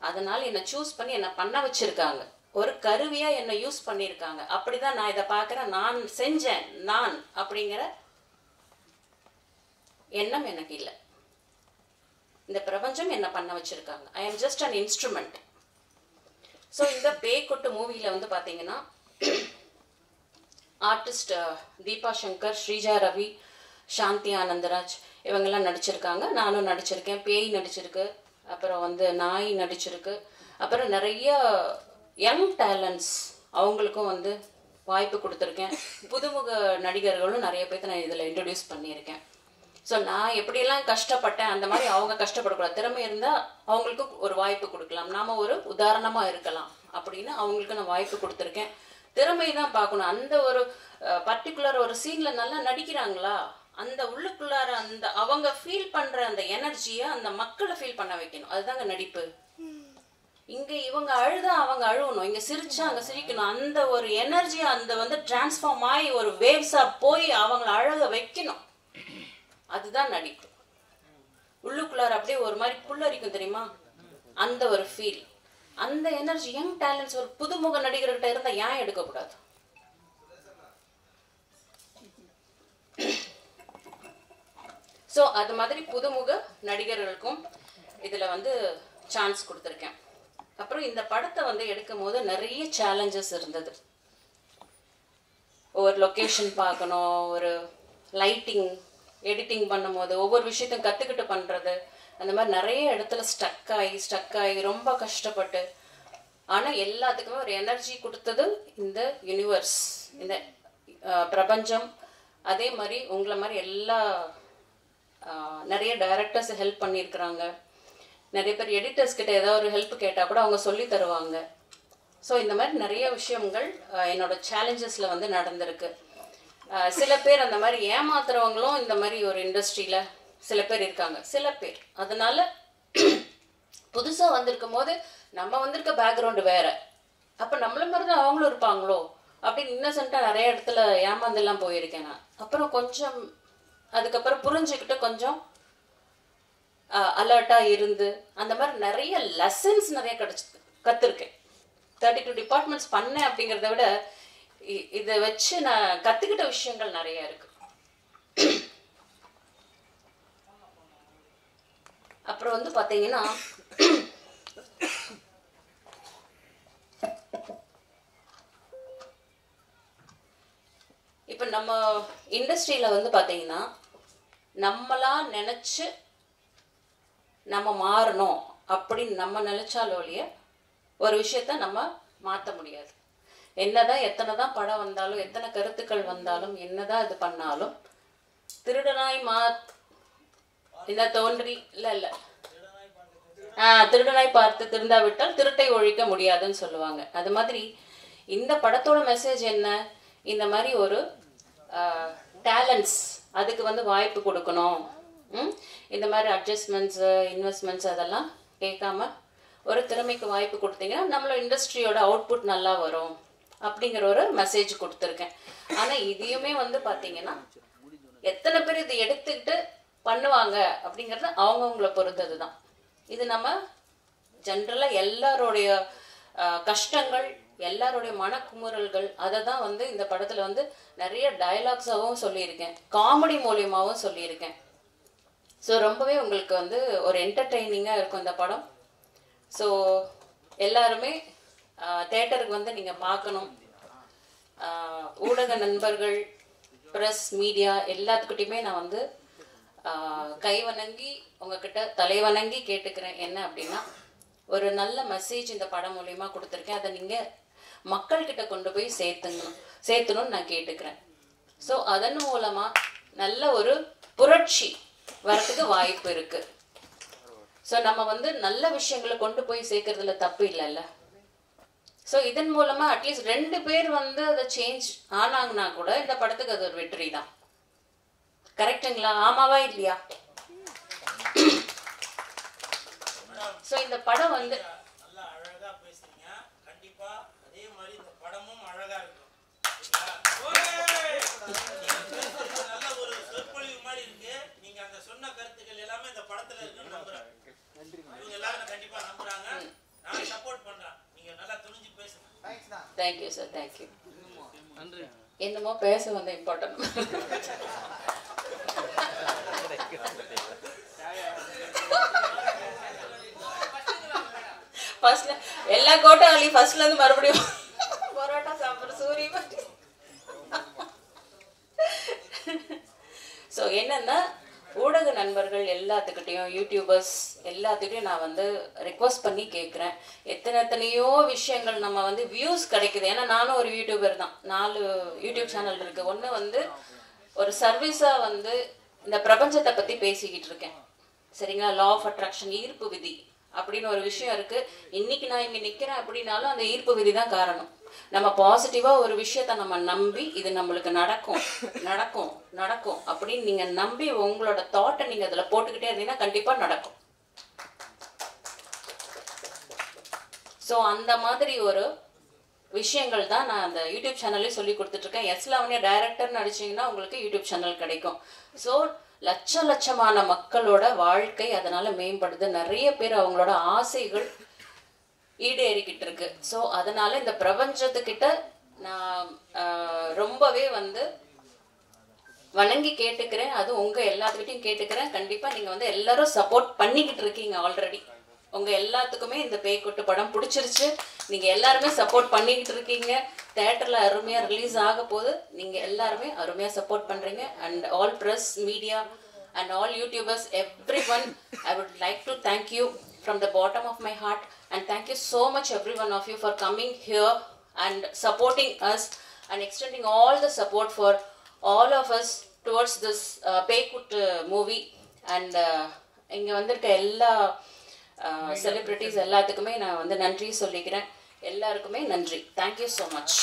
அதனால என்னை சூஸ் பண்ணி என்னை பண்ண வச்சிருக்காங்க, ஒரு கருவியா என்னை யூஸ் பண்ணியிருக்காங்க. அப்படிதான் நான் இதை பார்க்குறேன், நான் செஞ்சேன் நான் அப்படிங்கிற எண்ணம் எனக்கு இல்லை. இந்த பிரபஞ்சம் என்ன பண்ண வச்சிருக்காங்க. I am just an instrument. So இந்த பேய்கொட்டு மூவியில் வந்து பார்த்தீங்கன்னா ஆர்டிஸ்ட் தீபா சங்கர், ஸ்ரீஜா ரவி, சாந்தி ஆனந்தராஜ் இவங்கெல்லாம் நடிச்சிருக்காங்க. நானும் நடிச்சிருக்கேன். பேய் நடிச்சிருக்கு, அப்புறம் வந்து நாய் நடிச்சிருக்கு, அப்புறம் நிறைய யங் டேலண்ட்ஸ் அவங்களுக்கும் வந்து வாய்ப்பு கொடுத்துருக்கேன். புதுமுக நடிகர்களும் நிறைய பேர்த்த நான் இதில் இன்ட்ரடியூஸ் பண்ணியிருக்கேன். ஸோ நான் எப்படியெல்லாம் கஷ்டப்பட்டேன் அந்த மாதிரி அவங்க கஷ்டப்படக்கூடாது. திறமை இருந்தால் அவங்களுக்கு ஒரு வாய்ப்பு கொடுக்கலாம், நாம் ஒரு உதாரணமாக இருக்கலாம் அப்படின்னு அவங்களுக்கு நான் வாய்ப்பு கொடுத்துருக்கேன். திறமை தான் பார்க்கணும். அந்த ஒரு பர்டிகுலர் ஒரு சீனில் நல்லா நடிக்கிறாங்களா, அந்த உள்ளுக்குள்ளார அந்த அவங்க ஃபீல் பண்ணுற அந்த எனர்ஜியை அந்த மக்களை ஃபீல் பண்ண வைக்கணும். அதுதாங்க நடிப்பு. இங்கே இவங்க அழுதா அவங்க அழுவணும், இங்கே சிரிச்சா அங்கே சிரிக்கணும். அந்த ஒரு எனர்ஜி அந்த வந்து டிரான்ஸ்ஃபார்ம் ஆகி ஒரு வேவ்ஸாக போய் அவங்கள அழக வைக்கணும். அதுதான் நடிப்பு. உள்ளுக்குள்ளார அப்படியே ஒரு மாதிரி புல்லரிக்கும் தெரியுமா, அந்த ஒரு ஃபீல், அந்த எனர்ஜி. யங் டேலண்ட்ஸ் ஒரு புதுமுக நடிகர்கிட்ட இருந்தால் ஏன் எடுக்கக்கூடாது? ஸோ அது மாதிரி புதுமுக நடிகர்களுக்கும் இதில் வந்து சான்ஸ் கொடுத்துருக்கேன். அப்புறம் இந்த படத்தை வந்து எடுக்கும் போது நிறைய சேலஞ்சஸ் இருந்தது. ஒவ்வொரு லொக்கேஷன் பார்க்கணும், ஒரு லைட்டிங் எடிட்டிங் பண்ணும்போது ஒவ்வொரு விஷயத்தையும் கற்றுக்கிட்டு பண்ணுறது, அந்த மாதிரி நிறைய இடத்துல ஸ்டக் ஆகி ரொம்ப கஷ்டப்பட்டு. ஆனால் எல்லாத்துக்குமே ஒரு எனர்ஜி கொடுத்தது இந்த யூனிவர்ஸ், இந்த பிரபஞ்சம். அதே மாதிரி உங்களை மாதிரி எல்லா நிறைய டைரக்டர்ஸ் ஹெல்ப் பண்ணியிருக்கிறாங்க, நிறைய பேர் எடிட்டர்ஸ் கிட்ட ஏதாவது ஒரு ஹெல்ப் கேட்டால் கூட அவங்க சொல்லி தருவாங்க. ஸோ இந்த மாதிரி நிறைய விஷயங்கள் என்னோட சேலஞ்சஸில் வந்து நடந்திருக்கு. சில பேர் அந்த மாதிரி ஏமாத்துறவங்களும் இந்த மாதிரி ஒரு இண்டஸ்ட்ரியில் சில பேர் இருக்காங்க. சில பேர் அதனால புதுசாக வந்திருக்கும் போது நம்ம வந்திருக்க பேக்ரவுண்டு வேறு, அப்போ நம்மள மாதிரி தான் அவங்களும் இருப்பாங்களோ அப்படின்னு இன்னசென்ட்டாக நிறைய இடத்துல ஏமாந்தெல்லாம் போயிருக்கேன் நான். அப்புறம் கொஞ்சம் அதுக்கப்புறம் புரிஞ்சுக்கிட்டு கொஞ்சம் அலர்ட்டாக இருந்து அந்த மாதிரி நிறைய லெசன்ஸ் நிறைய கற்றுருக்கேன். 32 டிபார்ட்மெண்ட்ஸ் பண்ணேன் அப்படிங்கிறத விட இதை வச்சு நான் கற்றுக்கிட்ட விஷயங்கள் நிறைய இருக்கு. அப்புறம் வந்து பார்த்தீங்கன்னா இப்போ நம்ம இண்டஸ்ட்ரியில் வந்து பார்த்தீங்கன்னா நம்மளா நினச்சி நம்ம மாறணும் அப்படின்னு நம்ம நினச்சாலோடைய ஒரு விஷயத்த நம்ம மாற்ற முடியாது. என்னதான் எத்தனை தான் படம் வந்தாலும் எத்தனை கருத்துக்கள் வந்தாலும் என்னதான் இது பண்ணாலும் திருடனாய் இந்த தோன்றி இல்லை திருடனாய் பார்த்து திருந்தாவிட்டால் திருட்டை ஒழிக்க முடியாதுன்னு சொல்லுவாங்க. அது மாதிரி இந்த படத்தோட மெசேஜ் என்ன, இந்த மாதிரி ஒரு டேலண்ட்ஸ் அதுக்கு வந்து வாய்ப்பு கொடுக்கணும். இந்த மாதிரி அட்ஜஸ்ட்மெண்ட்ஸு இன்வெஸ்ட்மெண்ட்ஸ் அதெல்லாம் கேட்காம ஒரு திறமைக்கு வாய்ப்பு கொடுத்தீங்கன்னா நம்மளோட இண்டஸ்ட்ரியோட அவுட்புட் நல்லா வரும் அப்படிங்கிற ஒரு மெசேஜ் கொடுத்துருக்கேன். ஆனால் இதையுமே வந்து பார்த்தீங்கன்னா எத்தனை பேர் இதை எடுத்துக்கிட்டு பண்ணுவாங்க அப்படிங்கிறது அவங்கவுங்கள பொறுத்தது தான். இது நம்ம ஜென்ரலாக எல்லாரோடைய கஷ்டங்கள் எல்லாருடைய மனக்குமுறல்கள் அதை தான் வந்து இந்த படத்தில் வந்து நிறைய டயலாக்ஸாகவும் சொல்லியிருக்கேன், காமெடி மூலியமாகவும் சொல்லியிருக்கேன். ஸோ ரொம்பவே உங்களுக்கு வந்து ஒரு என்டர்டெய்னிங்காக இருக்கும் இந்த படம். ஸோ எல்லாருமே தேட்டருக்கு வந்து நீங்கள் பார்க்கணும். ஊடக நண்பர்கள், ப்ரெஸ், மீடியா எல்லாத்துக்கிட்டையுமே நான் வந்து கை வணங்கி உங்ககிட்ட தலைவணங்கி கேட்டுக்கிறேன். என்ன அப்படின்னா ஒரு நல்ல மெசேஜ் இந்த படம் மூலியமாக கொடுத்துருக்கேன். அதை நீங்கள் மக்கள்கிட்ட கொண்டு போய் சேர்த்தணும்னு நான் கேட்டுக்கிறேன். ஸோ அதன் மூலமாக நல்ல ஒரு புரட்சி வரத்துக்கு வாய்ப்பு இருக்கு. ஸோ நம்ம வந்து நல்ல விஷயங்களை கொண்டு போய் சேர்க்கறதுல தப்பு இல்லைல்ல. ஸோ இதன் மூலமாக அட்லீஸ்ட் 2 பேர் வந்து அதை சேஞ்ச் ஆனாங்கன்னா கூட இந்த படத்துக்கு அது ஒரு வெற்றி தான். கரெக்டுங்களா? ஆமாவா இல்லையா? ஸோ இந்த படம் வந்து நல்லா அழகா பேசுறீங்க. கண்டிப்பா அதே மாதிரி இந்த படமும் அழகா இருக்கும். நல்ல ஒரு சொற்பொழிவு மாதிரி இருக்கு. நீங்க அந்த சொன்ன கருத்துக்கள் எல்லாமே இந்த படத்துல இருக்குன்னு நம்புறேன். இவங்க எல்லாரும் கண்டிப்பா நம்புறாங்க. நான் சப்போர்ட் பண்றேன். நீங்க நல்லா துணிஞ்சு பேசுங்க. Thank you sir, thank you. என்னமோ பேச வந்த இம்பார்ட்டன்ட். ஃபர்ஸ்ட்ல எல்லா கோட்டாலையும் ஃபர்ஸ்ட்ல இருந்து மறுபடியும் பரோட்டா சாப்பிட்ற சூரிய. ஸோ என்னன்னா ஊடக நண்பர்கள் எல்லாத்துக்கிட்டையும் யூடியூபர்ஸ் எல்லாத்துக்கிட்டையும் நான் வந்து ரெக்வஸ்ட் பண்ணி கேட்குறேன். எத்தனையோ விஷயங்கள் நம்ம வந்து வியூஸ் கிடைக்குது. ஏன்னா நானும் ஒரு யூடியூபர் தான். 4 யூடியூப் சேனல் இருக்குது. ஒன்று வந்து ஒரு சர்வீஸாக வந்து இந்த பிரபஞ்சத்தை பற்றி பேசிக்கிட்டு இருக்கேன். சரிங்களா? லா ஆஃப் அட்ராக்ஷன், ஈர்ப்பு விதி அப்படின்னு ஒரு விஷயம் இருக்குது. இன்னைக்கு நான் இங்கே நிற்கிறேன் அப்படின்னாலும் அந்த ஈர்ப்பு விதி தான் காரணம். நம்ம பாசிட்டிவாக ஒரு விஷயத்த நம்ம நம்பி இது நம்மளுக்கு நடக்கும் நடக்கும் நடக்கும் அப்படின்னு நீங்கள் நம்பி உங்களோட தாட்டை நீங்கள் அதில் போட்டுக்கிட்டே இருந்தீங்கன்னா கண்டிப்பாக நடக்கும். ஸோ அந்த மாதிரி ஒரு விஷயங்கள் தான் நான் அந்த யூடியூப் சேனல்லே சொல்லி கொடுத்துட்ருக்கேன். எஸ் லாவண்யா டைரக்டர்னு அடிச்சிங்கன்னா உங்களுக்கு யூடியூப் சேனல் கிடைக்கும். ஸோ லட்சமான மக்களோட வாழ்க்கை அதனால் மேம்படுது. நிறைய பேர் அவங்களோட ஆசைகள் ஈடேறிக்கிட்டு இருக்கு. ஸோ அதனால் இந்த பிரபஞ்சத்துக்கிட்ட நான் ரொம்பவே வந்து வணங்கி கேட்டுக்கிறேன். அது உங்கள் எல்லாத்துக்கிட்டையும் கேட்டுக்கிறேன். கண்டிப்பாக நீங்கள் வந்து எல்லாரும் சப்போர்ட் பண்ணிக்கிட்டு இருக்கீங்க. ஆல்ரெடி உங்கள் எல்லாத்துக்குமே இந்த பேய்க்குட்டு படம் பிடிச்சிருச்சு. நீங்கள் எல்லாருமே சப்போர்ட் பண்ணிக்கிட்டு இருக்கீங்க. தேட்டரில் அருமையாக ரிலீஸ் ஆக போது. நீங்கள் எல்லாருமே அருமையாக சப்போர்ட் பண்ணுறீங்க. And all press, media and all YouTubers, everyone, I would like to thank you from the bottom of my heart, and thank you so much every one of you for coming here and supporting us and extending all the support for all of us towards this Peykut movie. And இங்கே வந்திருக்க எல்லா celebrities எல்லாத்துக்குமே நான் வந்து நன்றி சொல்லிக்கிறேன். எல்லாருக்குமே நன்றி. Thank you so much.